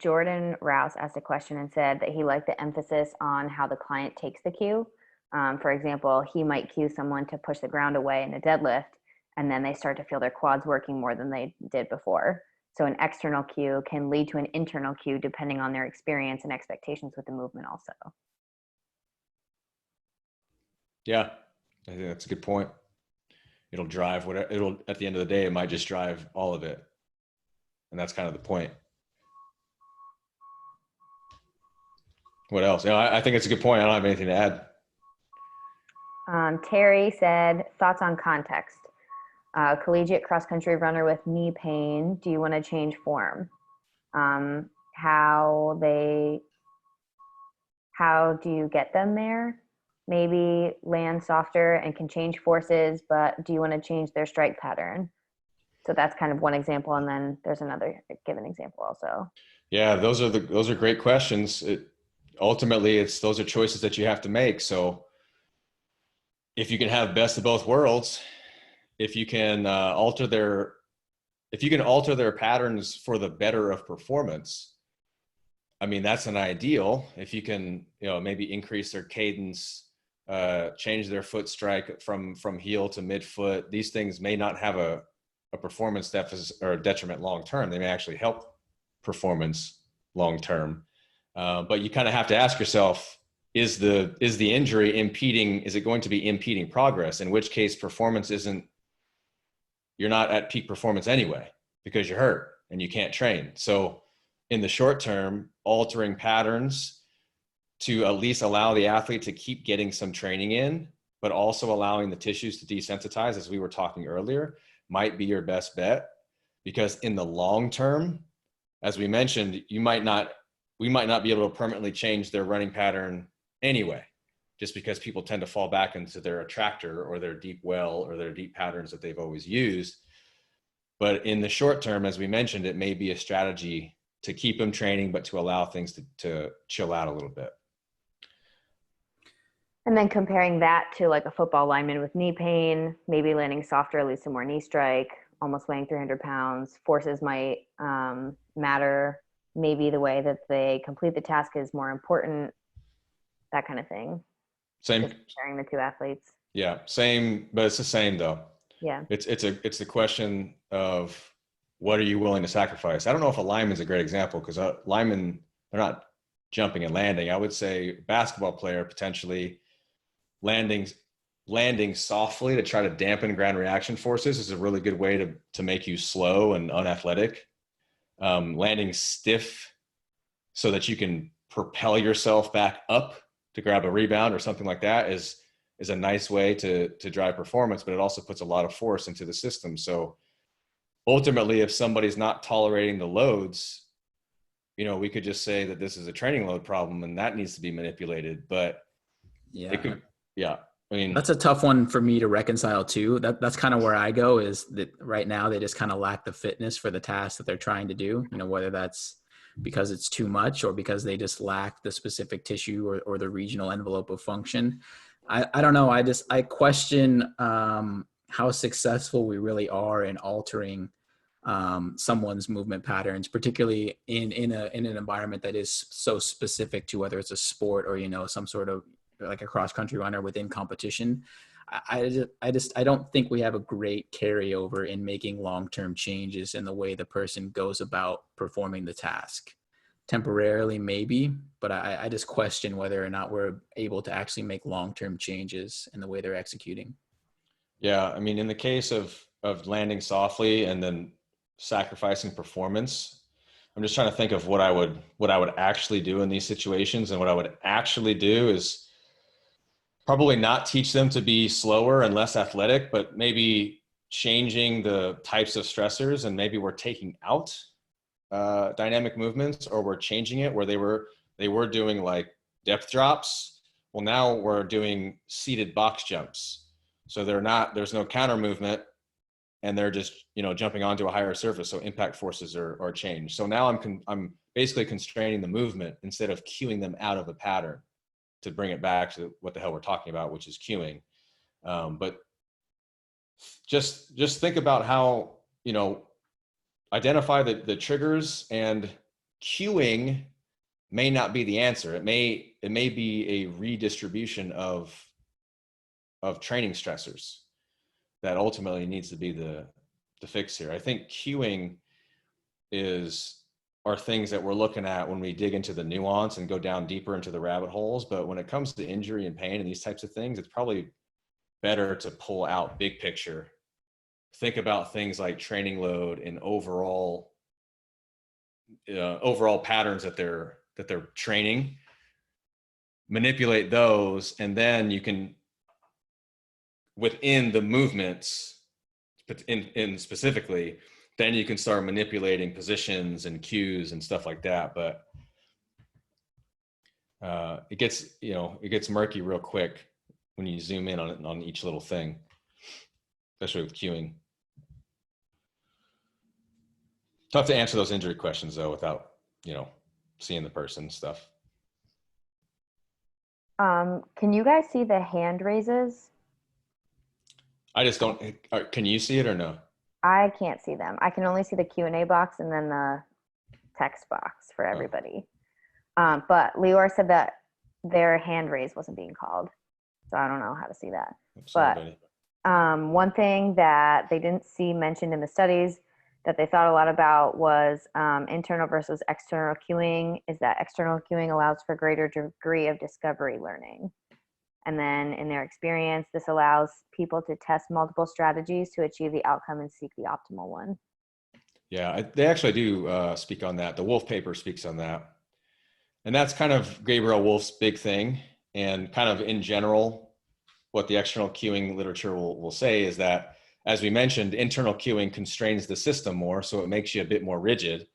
Jordan Rouse asked a question and said that he liked the emphasis on how the client takes the cue. For example, he might cue someone to push the ground away in a deadlift, and then they start to feel their quads working more than they did before. So an external cue can lead to an internal cue depending on their experience and expectations with the movement also. Yeah, I think that's a good point. It'll drive whatever, it'll, at the end of the day, it might just drive all of it. And that's kind of the point. What else? I think it's a good point. I don't have anything to add. Terry said, thoughts on context. Collegiate cross-country runner with knee pain. Do you want to change form? How do you get them there? Maybe land softer and can change forces, but do you want to change their strike pattern? So that's kind of one example. And then there's another given example also. Yeah, those are great questions. Ultimately, those are choices that you have to make. So if you can have best of both worlds, if you can alter their patterns for the better of performance, I mean, that's an ideal. If you can, maybe increase their cadence, change their foot strike from heel to midfoot. These things may not have a performance deficit or a detriment long term. They may actually help performance long term. But you kind of have to ask yourself, is the injury impeding? Is it going to be impeding progress? In which case, performance you're not at peak performance anyway because you're hurt and you can't train. So in the short term, altering patterns to at least allow the athlete to keep getting some training in, but also allowing the tissues to desensitize, as we were talking earlier, might be your best bet. Because in the long term, as we mentioned, we might not be able to permanently change their running pattern anyway, just because people tend to fall back into their attractor or their deep well or their deep patterns that they've always used. But in the short term, as we mentioned, it may be a strategy to keep them training, but to allow things to chill out a little bit. And then comparing that to like a football lineman with knee pain, maybe landing softer, at least some more knee strike, almost weighing 300 pounds. Forces might matter. Maybe the way that they complete the task is more important, that kind of thing. Same. Just comparing the two athletes. Yeah, same, but it's the same though. Yeah. It's the question of what are you willing to sacrifice? I don't know if a lineman's a great example because linemen, they're not jumping and landing. I would say basketball player potentially landing softly to try to dampen ground reaction forces is a really good way to make you slow and unathletic. Landing stiff so that you can propel yourself back up to grab a rebound or something like that is a nice way to drive performance, but it also puts a lot of force into the system. So ultimately, if somebody's not tolerating the loads, we could just say that this is a training load problem and that needs to be manipulated. But I mean, that's a tough one for me to reconcile too. That's kind of where I go, is that right now they just kind of lack the fitness for the task that they're trying to do, whether that's because it's too much or because they just lack the specific tissue or the regional envelope of function. I don't know. I question how successful we really are in altering someone's movement patterns, particularly in an environment that is so specific to whether it's a sport or, some sort of like a cross-country runner within competition. I don't think we have a great carryover in making long-term changes in the way the person goes about performing the task. Temporarily, maybe, but I just question whether or not we're able to actually make long-term changes in the way they're executing. Yeah, I mean, in the case of landing softly and then sacrificing performance, I'm just trying to think of what I would actually do in these situations. And what I would actually do is probably not teach them to be slower and less athletic, but maybe changing the types of stressors, and maybe we're taking out dynamic movements, or we're changing it where they were doing like depth drops. Well, now we're doing seated box jumps. So there's no counter movement and they're just, jumping onto a higher surface. So impact forces are changed. So now I'm basically constraining the movement instead of cueing them out of a pattern to bring it back to what the hell we're talking about, which is cueing. But just think about how you know, identify the triggers, and cueing may not be the answer. It may be a redistribution of training stressors that ultimately needs to be the fix here. I think cueing are things that we're looking at when we dig into the nuance and go down deeper into the rabbit holes. But when it comes to injury and pain and these types of things, it's probably better to pull out big picture. Think about things like training load and overall patterns that they're training, manipulate those, and then you can, within the movements in specifically, then you can start manipulating positions and cues and stuff like that. But it gets murky real quick when you zoom in on each little thing, especially with cueing. Tough to answer those injury questions though without, seeing the person stuff. Can you guys see the hand raises? I just don't. Can you see it or no? I can't see them. I can only see the Q&A box and then the text box for everybody. But Lior said that their hand raise wasn't being called, so I don't know how to see that. Sorry, but one thing that they didn't see mentioned in the studies that they thought a lot about was internal versus external cueing, is that external cueing allows for greater degree of discovery learning. And then in their experience, this allows people to test multiple strategies to achieve the outcome and seek the optimal one. Yeah, they actually do speak on that. The Wolf paper speaks on that. And that's kind of Gabriel Wolf's big thing. And kind of in general, what the external cueing literature will say is that, as we mentioned, internal cueing constrains the system more, so it makes you a bit more rigid.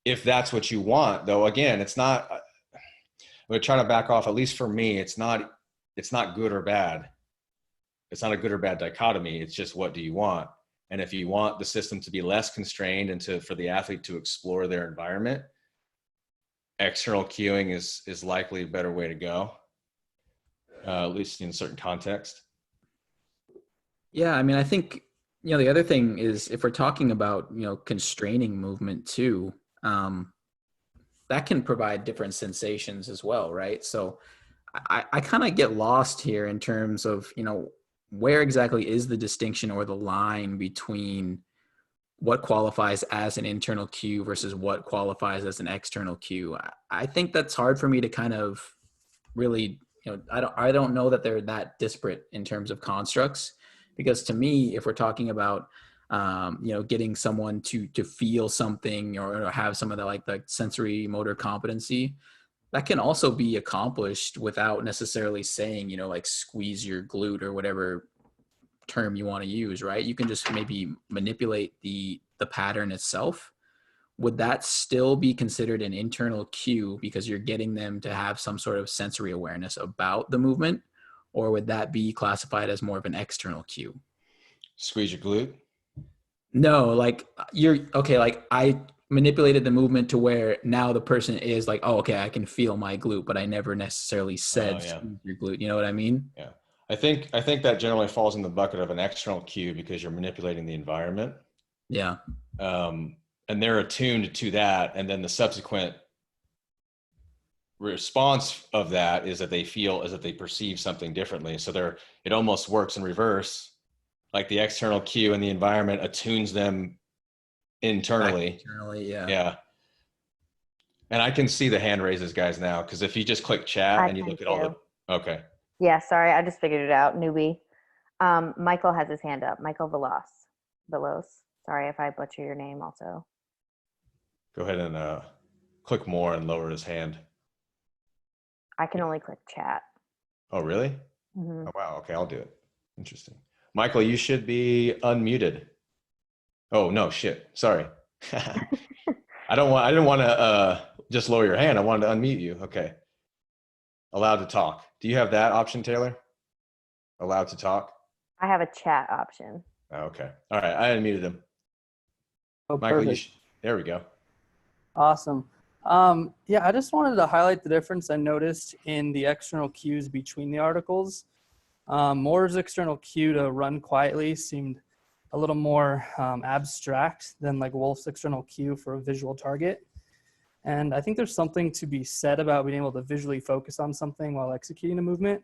If that's what you want, though, again, it's not, I'm going to try to back off, at least for me, it's not good or bad. It's not a good or bad dichotomy. It's just, what do you want? And if you want the system to be less constrained and for the athlete to explore their environment, external cueing is likely a better way to go, at least in a certain context. Yeah, I mean, I think, the other thing is, if we're talking about, constraining movement too, that can provide different sensations as well, right? So I kind of get lost here in terms of, where exactly is the distinction or the line between what qualifies as an internal cue versus what qualifies as an external cue. I think that's hard for me to kind of really, I don't know that they're that disparate in terms of constructs, because to me, if we're talking about, getting someone to feel something or have some of the like the sensory motor competency, that can also be accomplished without necessarily saying, like squeeze your glute or whatever term you want to use, right? You can just maybe manipulate the pattern itself. Would that still be considered an internal cue because you're getting them to have some sort of sensory awareness about the movement? Or would that be classified as more of an external cue? Squeeze your glute? No, like I manipulated the movement to where now the person is like, oh, okay, I can feel my glute, but I never necessarily said squeeze your glute. You know what I mean? Yeah. I think that generally falls in the bucket of an external cue because you're manipulating the environment. Yeah. And they're attuned to that. And then the subsequent response of that is that they feel as if they perceive something differently. So it almost works in reverse. Like the external cue and the environment attunes them internally. Yeah. Yeah. And I can see the hand raises, guys, now, because if you just click chat and you look at all the, okay. Yeah, sorry, I just figured it out, newbie. Michael has his hand up. Michael Velos. Sorry if I butcher your name also. Go ahead and click more and lower his hand. I can only click chat. Oh, really? Mm-hmm. Oh, wow. Okay, I'll do it. Interesting. Michael, you should be unmuted. Oh, no, shit. Sorry. I didn't want to just lower your hand. I wanted to unmute you. Okay. Allowed to talk. Do you have that option, Taylor? Allowed to talk? I have a chat option. Oh, okay. All right. I unmuted him. Oh, Michael, perfect. There we go. Awesome. Yeah, I just wanted to highlight the difference I noticed in the external cues between the articles. Moore's external cue to run quietly seemed a little more abstract than like Wolf's external cue for a visual target. And I think there's something to be said about being able to visually focus on something while executing a movement.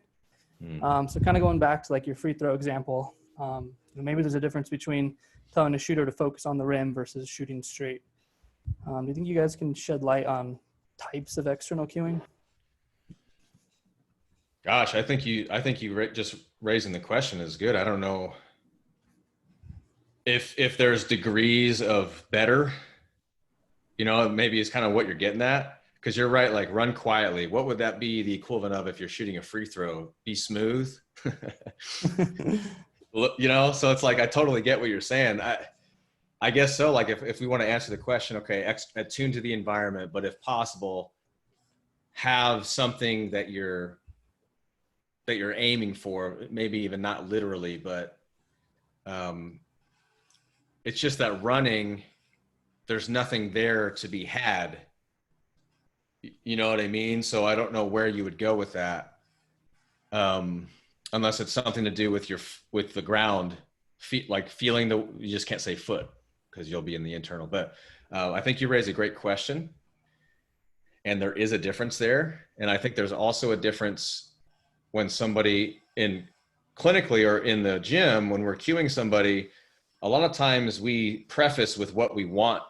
So kind of going back to like your free throw example, maybe there's a difference between telling a shooter to focus on the rim versus shooting straight. Do you think you guys can shed light on types of external cueing? Gosh, I think you just raising the question is good. I don't know if there's degrees of better, maybe it's kind of what you're getting at. Because you're right, like run quietly. What would that be the equivalent of if you're shooting a free throw? Be smooth. So it's like I totally get what you're saying. I guess so. Like if we want to answer the question, okay, attune to the environment, but if possible, have something that you're aiming for, maybe even not literally, but it's just that running, there's nothing there to be had. You know what I mean? So I don't know where you would go with that, unless it's something to do with the ground, feet, like feeling you just can't say foot because you'll be in the internal. But I think you raise a great question, and there is a difference there. And I think there's also a difference when somebody clinically or in the gym, when we're cueing somebody, a lot of times we preface with what we want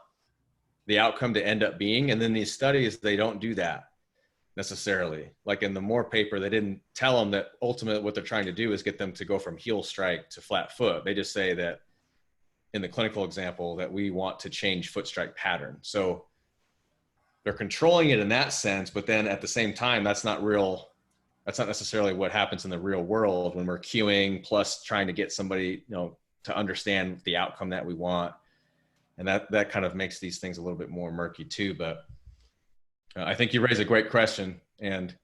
the outcome to end up being. And then these studies, they don't do that necessarily. Like in the Moore paper, they didn't tell them that ultimately what they're trying to do is get them to go from heel strike to flat foot. They just say that in the clinical example that we want to change foot strike pattern. So they're controlling it in that sense, but then at the same time, that's not necessarily what happens in the real world when we're cueing plus trying to get somebody, to understand the outcome that we want. And that kind of makes these things a little bit more murky too. But I think you raise a great question. And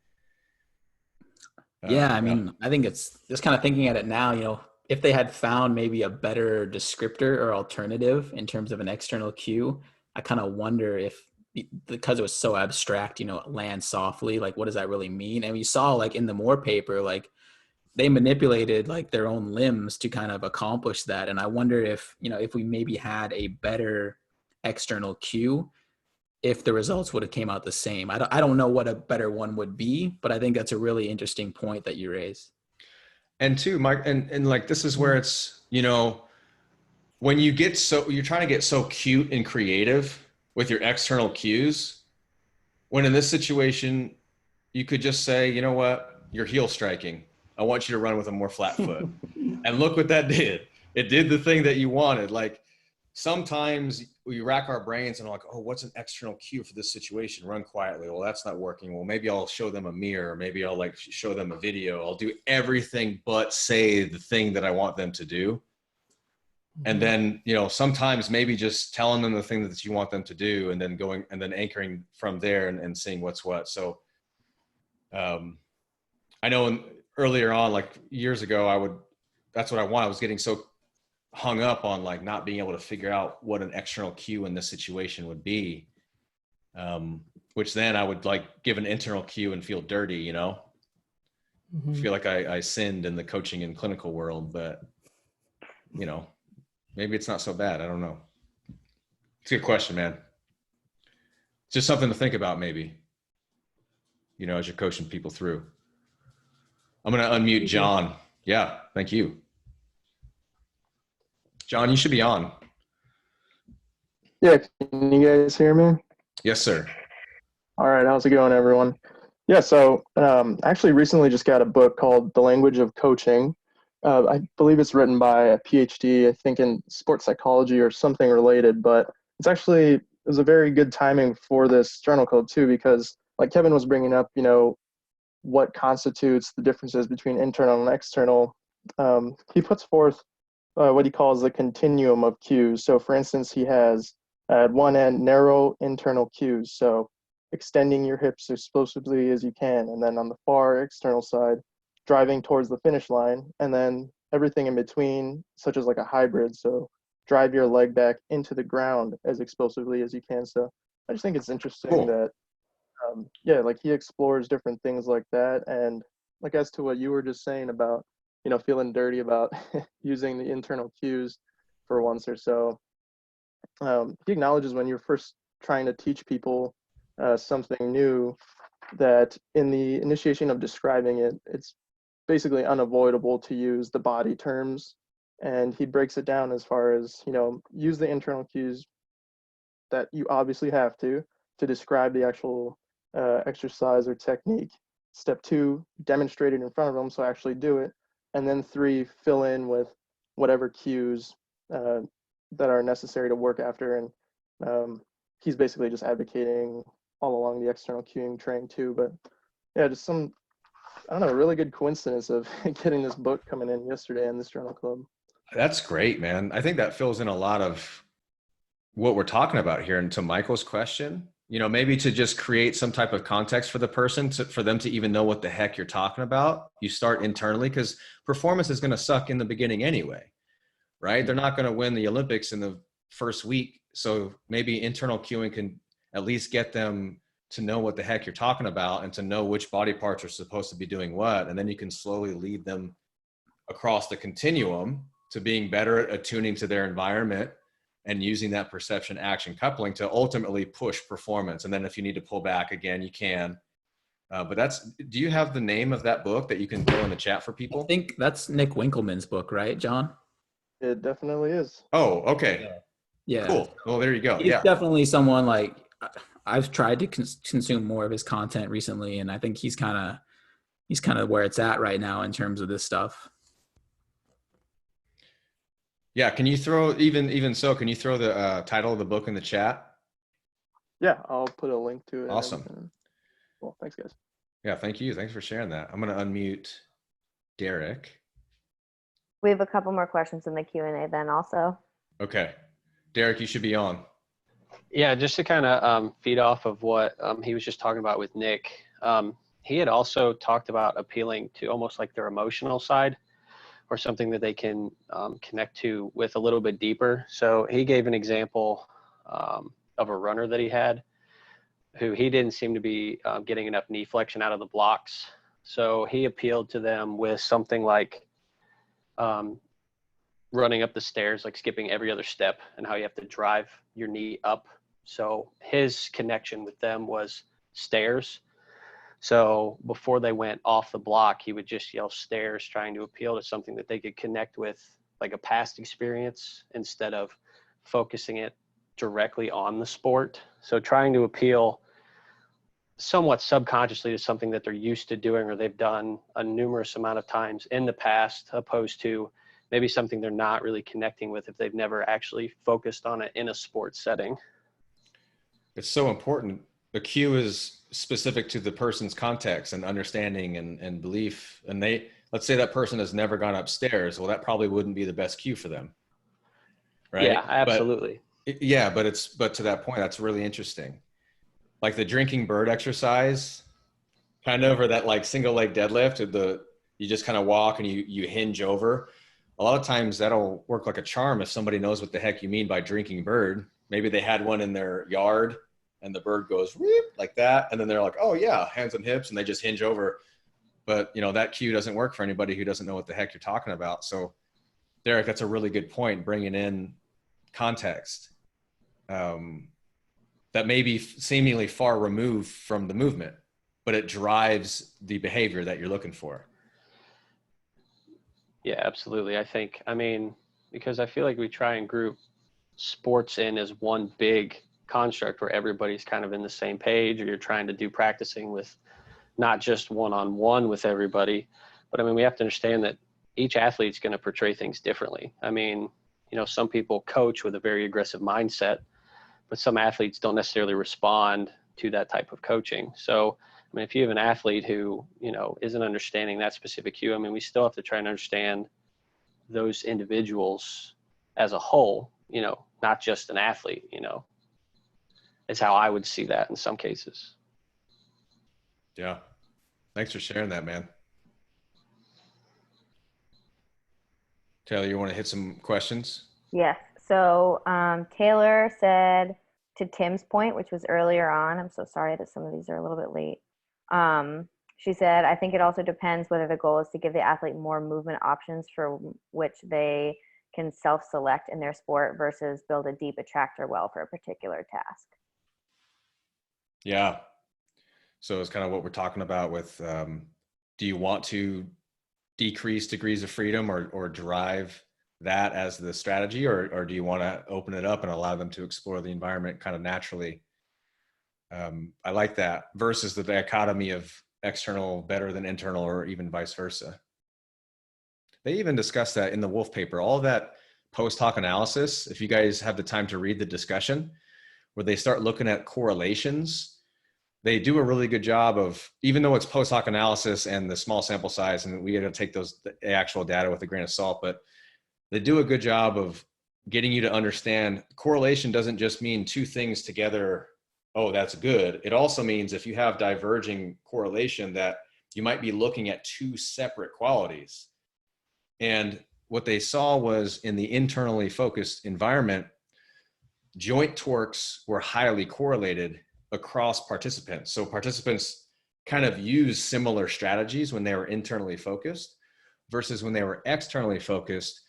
I mean, I think it's just kind of thinking at it now, if they had found maybe a better descriptor or alternative in terms of an external cue, I kind of wonder if, because it was so abstract, land softly, like what does that really mean? And we saw like in the Moore paper, like they manipulated like their own limbs to kind of accomplish that. And I wonder if, if we maybe had a better external cue, if the results would have came out the same. I don't know what a better one would be, but I think that's a really interesting point that you raise. And too, Mike, and like, this is where it's, when you're trying to get so cute and creative with your external cues, when in this situation, you could just say, you know what, you're heel striking. I want you to run with a more flat foot. And look what that did. It did the thing that you wanted. Like sometimes we rack our brains and we're like, oh, what's an external cue for this situation? Run quietly. Well, that's not working. Well, maybe I'll show them a mirror. Maybe I'll like show them a video. I'll do everything but say the thing that I want them to do. And then, sometimes maybe just telling them the thing that you want them to do and then going and then anchoring from there and seeing what's what. So I know earlier on, like years ago, that's what I wanted. I was getting so hung up on like not being able to figure out what an external cue in this situation would be. Which then I would like give an internal cue and feel dirty, feel like I sinned in the coaching and clinical world, but maybe it's not so bad. I don't know. It's a good question, man. It's just something to think about maybe, as you're coaching people through. I'm going to unmute John. Yeah, thank you. John, you should be on. Yeah, can you guys hear me? Yes, sir. All right, how's it going, everyone? Yeah, so actually recently just got a book called The Language of Coaching. I believe it's written by a PhD, I think in sports psychology or something related, but it was a very good timing for this journal club too, because like Kevin was bringing up, what constitutes the differences between internal and external. He puts forth what he calls the continuum of cues. So for instance, he has at one end narrow internal cues, so extending your hips as explosively as you can, and then on the far external side, driving towards the finish line, and then everything in between, such as like a hybrid, so drive your leg back into the ground as explosively as you can. So I just think it's interesting that like he explores different things like that. And like as to what you were just saying about feeling dirty about using the internal cues, for once or so. He acknowledges when you're first trying to teach people something new, that in the initiation of describing it, it's basically unavoidable to use the body terms. And he breaks it down as far as, use the internal cues that you obviously have to describe the actual exercise or technique. Step 2, demonstrate it in front of them, so actually do it. And then 3, fill in with whatever cues that are necessary to work after. And he's basically just advocating all along the external cueing training too. But yeah, just some, I don't know, really good coincidence of getting this book coming in yesterday in this journal club. That's great, man. I think that fills in a lot of what we're talking about here. And to Michael's question, maybe to just create some type of context for the person, for them to even know what the heck you're talking about. You start internally, because performance is going to suck in the beginning anyway, right? They're not going to win the Olympics in the first week. So maybe internal cueing can at least get them to know what the heck you're talking about and to know which body parts are supposed to be doing what. And then you can slowly lead them across the continuum to being better at attuning to their environment and using that perception action coupling to ultimately push performance. And then if you need to pull back again, you can. But do you have the name of that book that you can throw in the chat for people? I think that's Nick Winkelman's book, right, John? It definitely is. Oh, okay. Yeah. Cool. Well, there you go. He's Yeah. definitely someone, like, I've tried to consume more of his content recently, and I think he's kind of where it's at right now in terms of this stuff. Yeah. Can you throw, even so, can you throw the title of the book in the chat? Yeah, I'll put a link to it. Awesome. Well, thanks, guys. Yeah, thank you. Thanks for sharing that. I'm going to unmute Derek. We have a couple more questions in the Q&A then also. Okay. Derek, you should be on. Yeah, just to kind of feed off of what he was just talking about with Nick. He had also talked about appealing to almost like their emotional side, or something that they can connect to with a little bit deeper. So he gave an example of a runner that he had, who he didn't seem to be getting enough knee flexion out of the blocks. So he appealed to them with something like running up the stairs, like skipping every other step, and how you have to drive your knee up. So his connection with them was stairs. So before they went off the block, he would just yell stairs, trying to appeal to something that they could connect with, like a past experience, instead of focusing it directly on the sport. So trying to appeal somewhat subconsciously to something that they're used to doing, or they've done a numerous amount of times in the past, opposed to maybe something they're not really connecting with if they've never actually focused on it in a sports setting. It's so important. The cue is specific to the person's context and understanding and belief. And let's say that person has never gone upstairs. Well, that probably wouldn't be the best cue for them. Right. Yeah, absolutely. But to that point, that's really interesting. Like the drinking bird exercise, kind of, or that like single leg deadlift, you just kind of walk and you hinge over. A lot of times that'll work like a charm if somebody knows what the heck you mean by drinking bird. Maybe they had one in their yard and the bird goes whoop, like that. And then they're like, oh yeah, hands and hips, and they just hinge over. But that cue doesn't work for anybody who doesn't know what the heck you're talking about. So Derek, that's a really good point, bringing in context that may be seemingly far removed from the movement, but it drives the behavior that you're looking for. Yeah, absolutely. Because I feel like we try and group sports in as one big construct where everybody's kind of in the same page, or you're trying to do practicing with not just one-on-one with everybody, but we have to understand that each athlete's going to portray things differently. Some people coach with a very aggressive mindset, but some athletes don't necessarily respond to that type of coaching. So, if you have an athlete who, isn't understanding that specific cue, we still have to try and understand those individuals as a whole, not just an athlete, is how I would see that in some cases. Yeah. Thanks for sharing that, man. Taylor, you want to hit some questions? Yes. So Taylor said, to Tim's point, which was earlier on, I'm so sorry that some of these are a little bit late. She said, I think it also depends whether the goal is to give the athlete more movement options for which they can self-select in their sport versus build a deep attractor well for a particular task. Yeah. So it's kind of what we're talking about with, do you want to decrease degrees of freedom or drive that as the strategy, or do you want to open it up and allow them to explore the environment kind of naturally? I like that versus the dichotomy of external better than internal, or even vice versa. They even discussed that in the Wolf paper, all of that post hoc analysis. If you guys have the time to read the discussion where they start looking at correlations, they do a really good job of, even though it's post hoc analysis and the small sample size, and we got to take the actual data with a grain of salt, but they do a good job of getting you to understand correlation doesn't just mean two things together. Oh, that's good. It also means if you have diverging correlation that you might be looking at two separate qualities. And what they saw was in the internally focused environment, joint torques were highly correlated across participants. So participants kind of use similar strategies when they were internally focused versus when they were externally focused,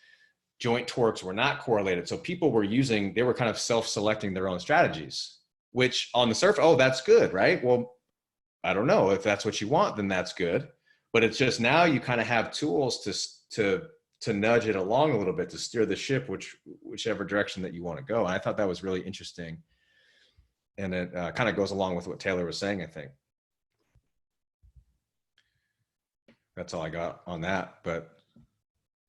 joint torques were not correlated. So people were they were kind of self-selecting their own strategies, which on the surface, oh, that's good, right? Well, I don't know if that's what you want, then that's good. But it's just now you kind of have tools to nudge it along a little bit, to steer the ship, whichever direction that you want to go. And I thought that was really interesting. And it kind of goes along with what Taylor was saying, I think. That's all I got on that. But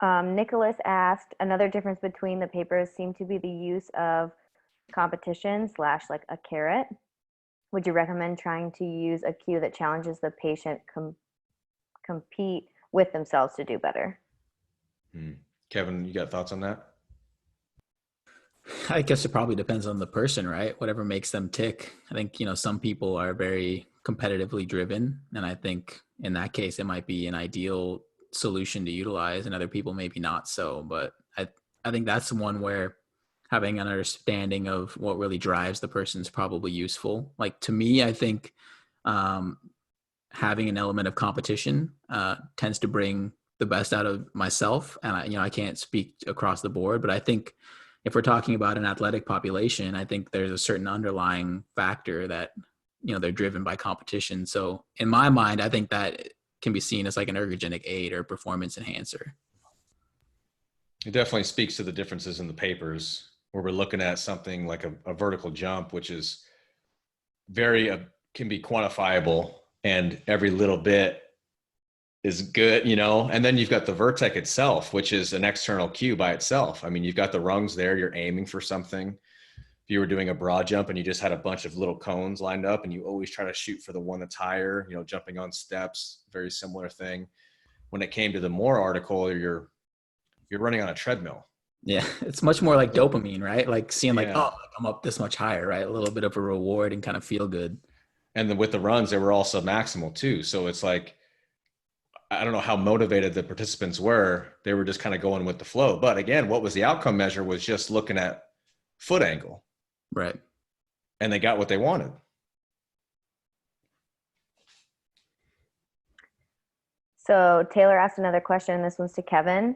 Nicholas asked, another difference between the papers seemed to be the use of competition / like a carrot. Would you recommend trying to use a cue that challenges the patient compete with themselves to do better? Kevin, you got thoughts on that? I guess it probably depends on the person, right? Whatever makes them tick. I think, some people are very competitively driven. And I think in that case, it might be an ideal solution to utilize, and other people maybe not so. But I think that's one where having an understanding of what really drives the person is probably useful. Like to me, I think having an element of competition tends to bring the best out of myself. And I can't speak across the board, but I think if we're talking about an athletic population, I think there's a certain underlying factor that, they're driven by competition. So in my mind, I think that can be seen as like an ergogenic aid or performance enhancer. It definitely speaks to the differences in the papers where we're looking at something like a vertical jump, which is can be quantifiable, and every little bit is good, and then you've got the vertec itself, which is an external cue by itself. I mean, you've got the rungs there, you're aiming for something. If you were doing a broad jump and you just had a bunch of little cones lined up and you always try to shoot for the one that's higher, jumping on steps, very similar thing. When it came to the Moore article, you're running on a treadmill. Yeah, it's much more like dopamine, right? Like seeing oh, I'm up this much higher, right? A little bit of a reward and kind of feel good. And then with the runs, they were also maximal too. So it's like, I don't know how motivated the participants were. They were just kind of going with the flow. But again, what was the outcome measure was just looking at foot angle. Right. And they got what they wanted. So Taylor asked another question. This one's to Kevin.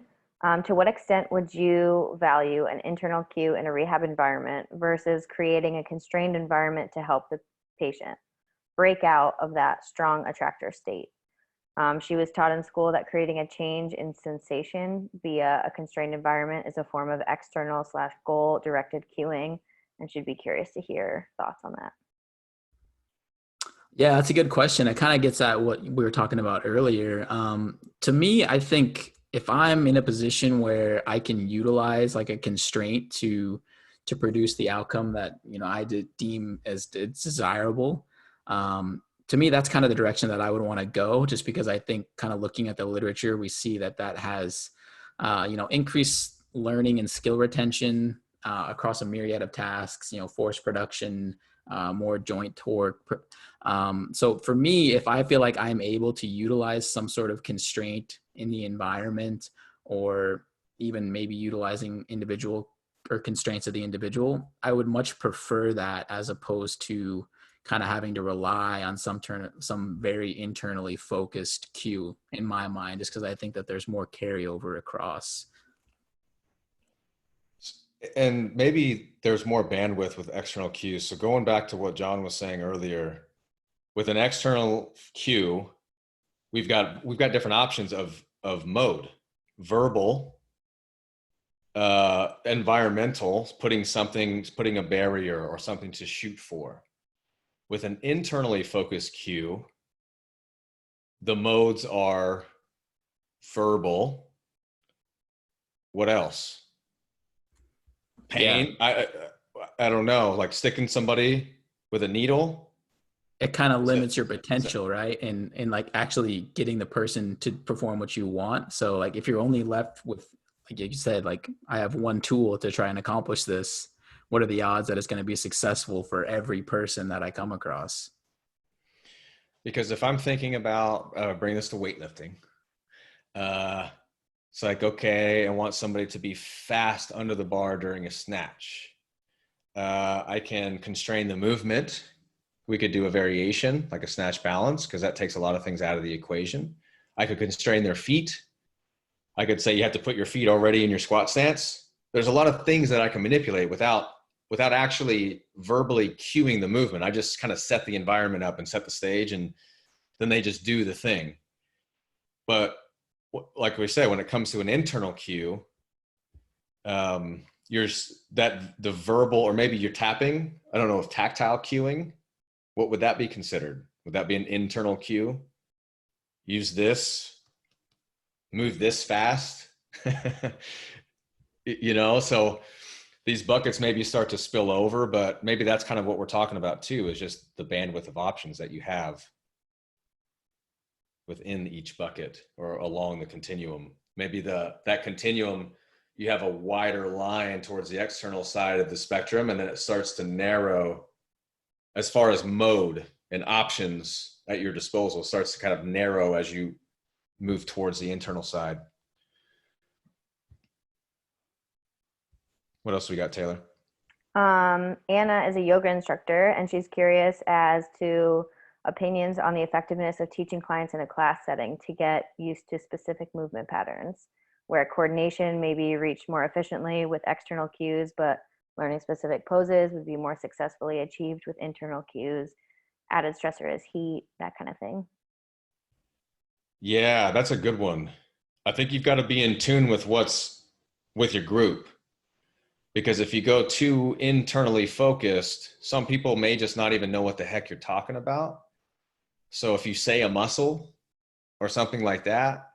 To what extent would you value an internal cue in a rehab environment versus creating a constrained environment to help the patient break out of that strong attractor state? She was taught in school that creating a change in sensation via a constrained environment is a form of external / goal directed cueing, and she'd be curious to hear thoughts on that. Yeah, that's a good question. It kind of gets at what we were talking about earlier. To me, I think if I'm in a position where I can utilize like a constraint to produce the outcome that, I deem as desirable, to me, that's kind of the direction that I would want to go, just because I think kind of looking at the literature, we see that has, increased learning and skill retention across a myriad of tasks, force production, more joint torque. So for me, if I feel like I'm able to utilize some sort of constraint in the environment, or even maybe utilizing individual or constraints of the individual, I would much prefer that as opposed to kind of having to rely on some very internally focused cue in my mind, just because I think that there's more carryover across. And maybe there's more bandwidth with external cues. So going back to what John was saying earlier, with an external cue, we've got different options of mode: verbal, environmental, putting a barrier or something to shoot for. With an internally focused cue, the modes are verbal. What else? Pain. Yeah. I don't know, like sticking somebody with a needle. It kind of Is limits your that, potential, right? And like actually getting the person to perform what you want. So like if you're only left with, like you said, like I have one tool to try and accomplish this, what are the odds that it's going to be successful for every person that I come across? because if I'm thinking about bring this to weightlifting, it's like, okay, I want somebody to be fast under the bar during a snatch. I can constrain the movement. We could do a variation like a snatch balance, because that takes a lot of things out of the equation. I could constrain their feet. I could say you have to put your feet already in your squat stance. There's a lot of things that I can manipulate without actually verbally cueing the movement. I just kind of set the environment up and set the stage, and then they just do the thing. But like we said, when it comes to an internal cue, the verbal, or maybe you're tapping. I don't know if tactile cueing, what would that be considered? Would that be an internal cue? Use this, move this fast. So these buckets maybe start to spill over, but maybe that's kind of what we're talking about too, is just the bandwidth of options that you have within each bucket or along the continuum. Maybe that continuum, you have a wider line towards the external side of the spectrum, and then it starts to narrow as far as mode and options at your disposal, starts to kind of narrow as you move towards the internal side. What else we got, Taylor? Anna is a yoga instructor, and she's curious as to opinions on the effectiveness of teaching clients in a class setting to get used to specific movement patterns, where coordination may be reached more efficiently with external cues, but learning specific poses would be more successfully achieved with internal cues. Added stressor is heat, that kind of thing. Yeah, that's a good one. I think you've got to be in tune with what's with your group. Because if you go too internally focused, some people may just not even know what the heck you're talking about. So if you say a muscle or something like that,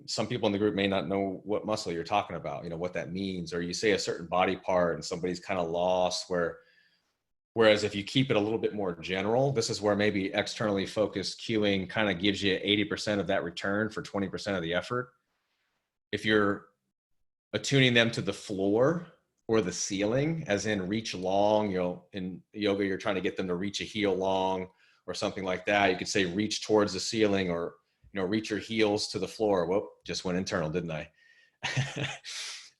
some people in the group may not know what muscle you're talking about, what that means. Or you say a certain body part and somebody's kind of lost, whereas if you keep it a little bit more general, this is where maybe externally focused cueing kind of gives you 80% of that return for 20% of the effort. If you're attuning them to the floor or the ceiling, as in reach long, in yoga, you're trying to get them to reach a heel long or something like that. You could say reach towards the ceiling, or, reach your heels to the floor. Whoop, just went internal, didn't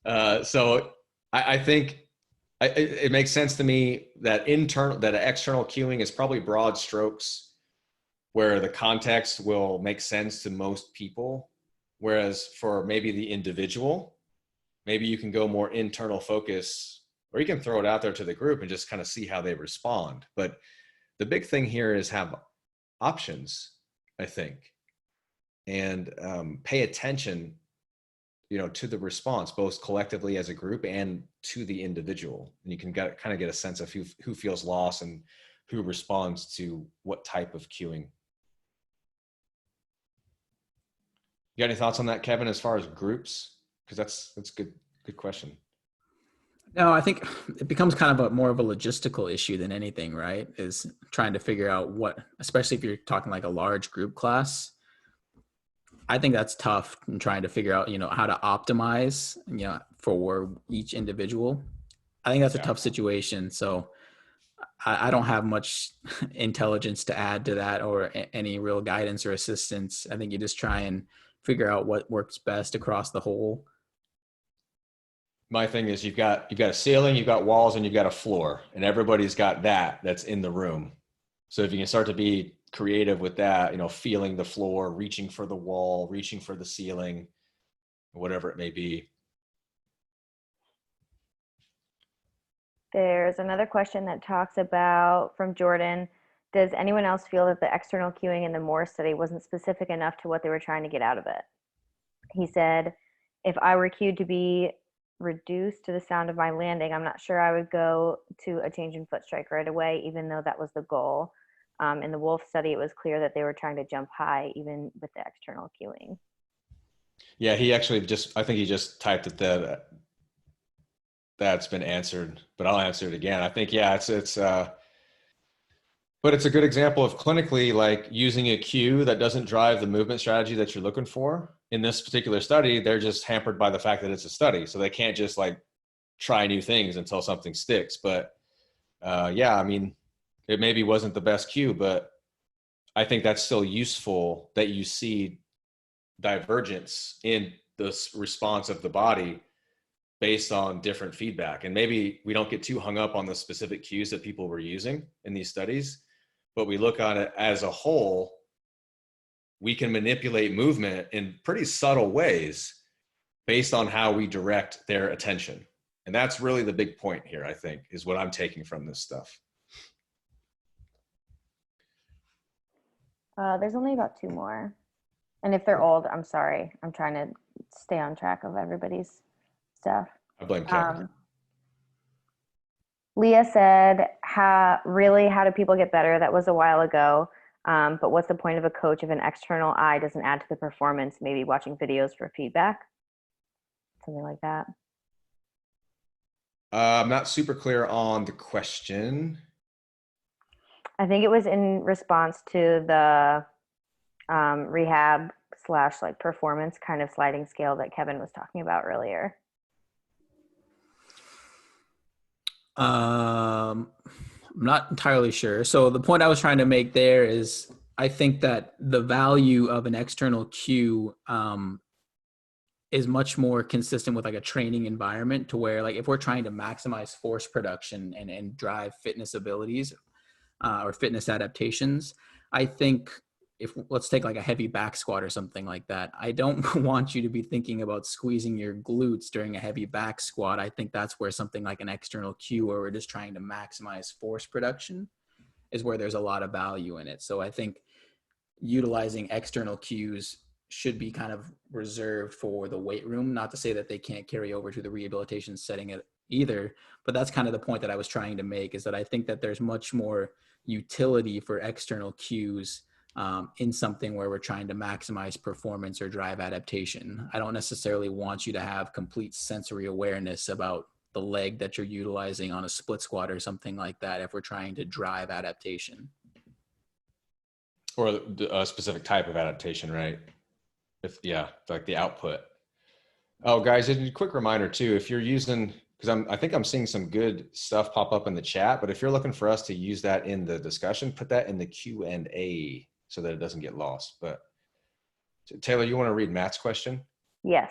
I? So I think it makes sense to me that external cueing is probably broad strokes, where the context will make sense to most people. Whereas for maybe the individual, maybe you can go more internal focus, or you can throw it out there to the group and just kind of see how they respond. But the big thing here is have options, I think, and pay attention, to the response, both collectively as a group and to the individual. And you can kind of get a sense of who feels lost and who responds to what type of cueing. You got any thoughts on that, Kevin, as far as groups? Because that's good question. No, I think it becomes kind of more of a logistical issue than anything, right? Is trying to figure out especially if you're talking like a large group class. I think that's tough in trying to figure out, how to optimize, for each individual. I think that's a tough situation. So I don't have much intelligence to add to that, or any real guidance or assistance. I think you just try and figure out what works best across the whole. My thing is you've got a ceiling, you've got walls, and you've got a floor, and everybody's got that's in the room. So if you can start to be creative with that, feeling the floor, reaching for the wall, reaching for the ceiling, whatever it may be. There's another question that talks about, from Jordan, does anyone else feel that the external cueing in the Moore study wasn't specific enough to what they were trying to get out of it? He said, if I were cued to be reduced to the sound of my landing, I'm not sure I would go to a change in foot strike right away, even though that was the goal. In the Wolf study, it was clear that they were trying to jump high, even with the external cueing. Yeah, he actually I think he just typed it that that's been answered, but I'll answer it again. I think, yeah, but it's a good example of clinically, like, using a cue that doesn't drive the movement strategy that you're looking for. In this particular study, they're just hampered by the fact that it's a study. So they can't just like try new things until something sticks. But yeah, I mean, it maybe wasn't the best cue, but I think that's still useful that you see divergence in the response of the body based on different feedback. And maybe we don't get too hung up on the specific cues that people were using in these studies, but we look on it as a whole. We can manipulate movement in pretty subtle ways based on how we direct their attention. And that's really the big point here, I think, is what I'm taking from this stuff. There's only about 2 more. And if they're old, I'm sorry. I'm trying to stay on track of everybody's stuff. I blame Kevin. Leah said, how do people get better? That was a while ago. But what's the point of a coach if an external eye doesn't add to the performance? Maybe watching videos for feedback, something like that. I'm not super clear on the question. I think it was in response to the rehab / like performance kind of sliding scale that Kevin was talking about earlier. I'm not entirely sure. So the point I was trying to make there is, I think that the value of an external cue is much more consistent with like a training environment, to where, like, if we're trying to maximize force production and drive fitness abilities or fitness adaptations, I think let's take like a heavy back squat or something like that. I don't want you to be thinking about squeezing your glutes during a heavy back squat. I think that's where something like an external cue, where we're just trying to maximize force production, is where there's a lot of value in it. So I think utilizing external cues should be kind of reserved for the weight room. Not to say that they can't carry over to the rehabilitation setting either, but that's kind of the point that I was trying to make, is that I think that there's much more utility for external cues in something where we're trying to maximize performance or drive adaptation. I don't necessarily want you to have complete sensory awareness about the leg that you're utilizing on a split squat or something like that if we're trying to drive adaptation. Or a specific type of adaptation, right? Like the output. Oh, guys, a quick reminder too, if you're using, because I think I'm seeing some good stuff pop up in the chat, but if you're looking for us to use that in the discussion, put that in the Q&A so that it doesn't get lost. But Taylor, you want to read Matt's question? Yes.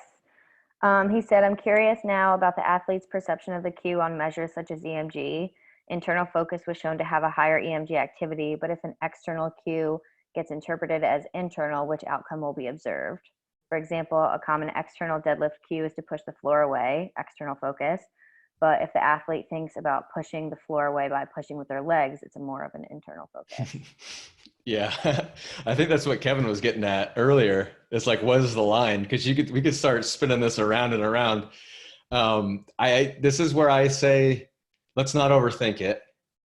He said, I'm curious now about the athlete's perception of the cue on measures such as EMG. Internal focus was shown to have a higher EMG activity, but if an external cue gets interpreted as internal, which outcome will be observed? For example, a common external deadlift cue is to push the floor away, external focus. But if the athlete thinks about pushing the floor away by pushing with their legs, it's more of an internal focus. Yeah, I think that's what Kevin was getting at earlier. It's like, what is the line? Because we could start spinning this around and around. This is where I say, let's not overthink it,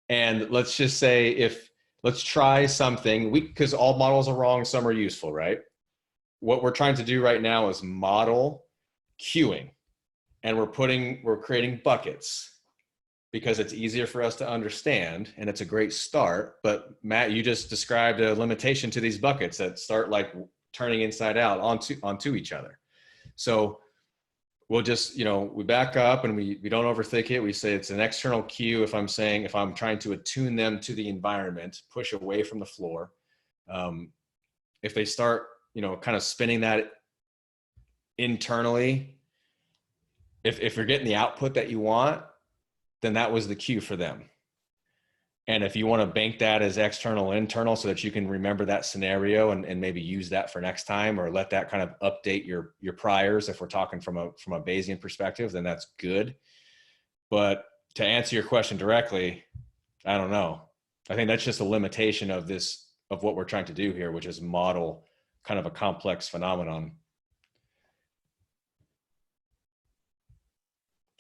and let's just say, let's try something. Because all models are wrong, some are useful, right? What we're trying to do right now is model cueing, and we're creating buckets, because it's easier for us to understand, and it's a great start. But Matt, you just described a limitation to these buckets that start like turning inside out onto each other. So we'll just, we back up and we don't overthink it. We say it's an external cue. If I'm trying to attune them to the environment, push away from the floor. If they start, kind of spinning that internally, if you're getting the output that you want, then that was the cue for them. And if you want to bank that as external, internal, so that you can remember that scenario and maybe use that for next time, or let that kind of update your priors, if we're talking from a Bayesian perspective, then that's good. But to answer your question directly, I don't know. I think that's just a limitation of what we're trying to do here, which is model kind of a complex phenomenon.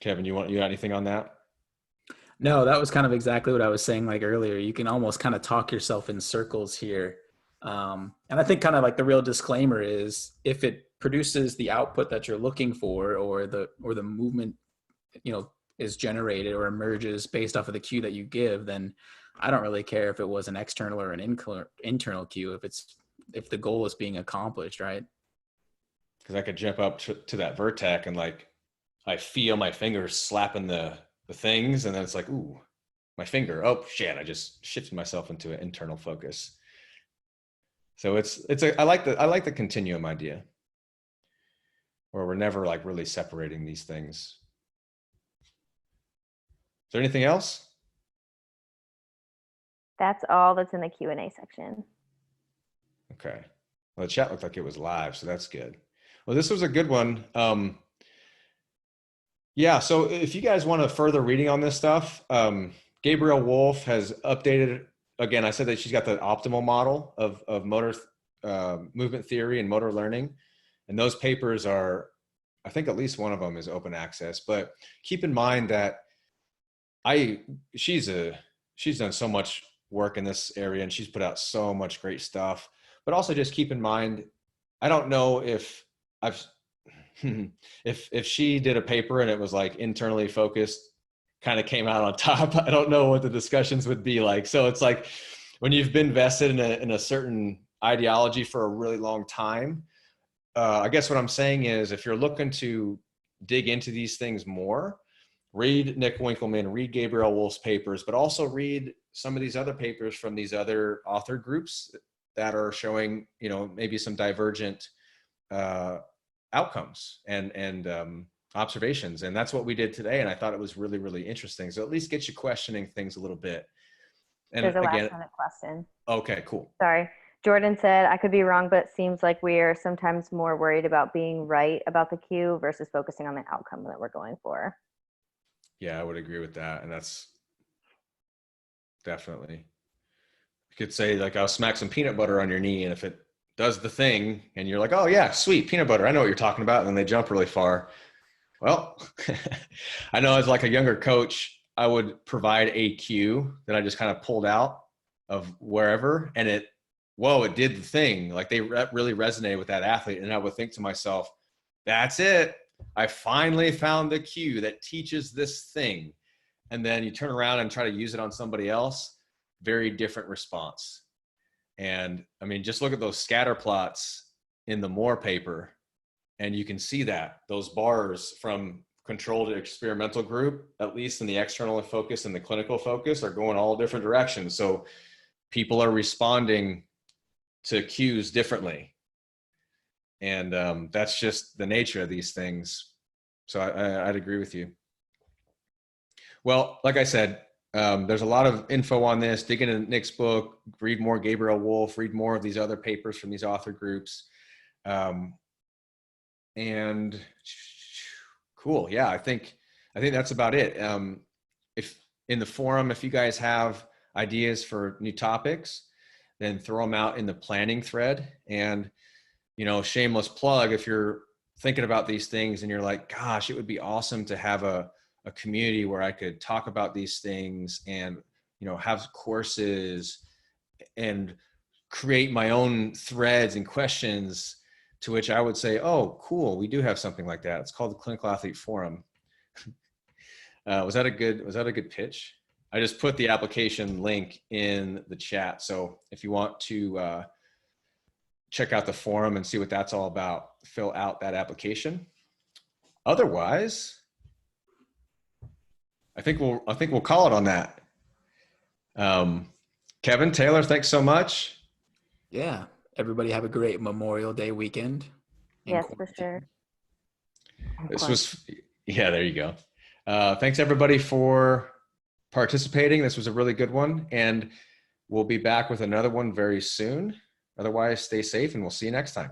Kevin, you got anything on that? No, that was kind of exactly what I was saying like earlier. You can almost kind of talk yourself in circles here. And I think kind of like the real disclaimer is if it produces the output that you're looking for, or the movement, is generated or emerges based off of the cue that you give, then I don't really care if it was an external or an internal cue, if the goal is being accomplished, right? Because I could jump up to that vertex and like, I feel my fingers slapping the things, and then it's like, ooh, my finger, oh shit, I just shifted myself into an internal focus. So I like the continuum idea, where we're never like really separating these things. Is there anything else? That's all that's in the Q&A section. Okay. Well, the chat looked like it was live, so that's good. Well, this was a good one. Yeah, so if you guys want to further reading on this stuff, Gabrielle Wolf has updated, again, I said that she's got the optimal model of motor movement theory and motor learning. And those papers are, I think at least one of them is open access, but keep in mind that she's done so much work in this area, and she's put out so much great stuff. But also just keep in mind, I don't know if if she did a paper and it was like internally focused, kind of came out on top, I don't know what the discussions would be like. So it's like when you've been vested in a certain ideology for a really long time, I guess what I'm saying is, if you're looking to dig into these things more, read Nick Winkelman, read Gabrielle Wolf's papers, but also read some of these other papers from these other author groups that are showing, maybe some divergent outcomes and observations. And that's what we did today. And I thought it was really, really interesting. So at least get you questioning things a little bit. And there's a again, last minute question. Okay, cool. Sorry. Jordan said, I could be wrong, but it seems like we are sometimes more worried about being right about the cue versus focusing on the outcome that we're going for. Yeah, I would agree with that. And that's definitely, you could say like, I'll smack some peanut butter on your knee, and if it does the thing and you're like, oh yeah, sweet peanut butter, I know what you're talking about, and then they jump really far. Well, I know as like a younger coach, I would provide a cue that I just kind of pulled out of wherever, and it did the thing. Like they really resonated with that athlete. And I would think to myself, that's it. I finally found the cue that teaches this thing. And then you turn around and try to use it on somebody else, very different response. And I mean, just look at those scatter plots in the Moore paper, and you can see that those bars from controlled experimental group, at least in the external focus and the clinical focus, are going all different directions. So people are responding to cues differently. And that's just the nature of these things. So I'd agree with you. Well, like I said, there's a lot of info on this. Dig into Nick's book, read more Gabrielle Wolf, read more of these other papers from these author groups. And cool. Yeah, I think that's about it. If in the forum, if you guys have ideas for new topics, then throw them out in the planning thread. And, shameless plug, if you're thinking about these things and you're like, gosh, it would be awesome to have a community where I could talk about these things and, have courses and create my own threads and questions, to which I would say, oh, cool, we do have something like that. It's called the Clinical Athlete Forum. Was that a good pitch? I just put the application link in the chat. So if you want to check out the forum and see what that's all about, fill out that application. Otherwise, I think we'll call it on that. Kevin, Taylor, thanks so much. Yeah. Everybody have a great Memorial Day weekend. Yes, for sure. There you go. Thanks everybody for participating. This was a really good one, and we'll be back with another one very soon. Otherwise, stay safe and we'll see you next time.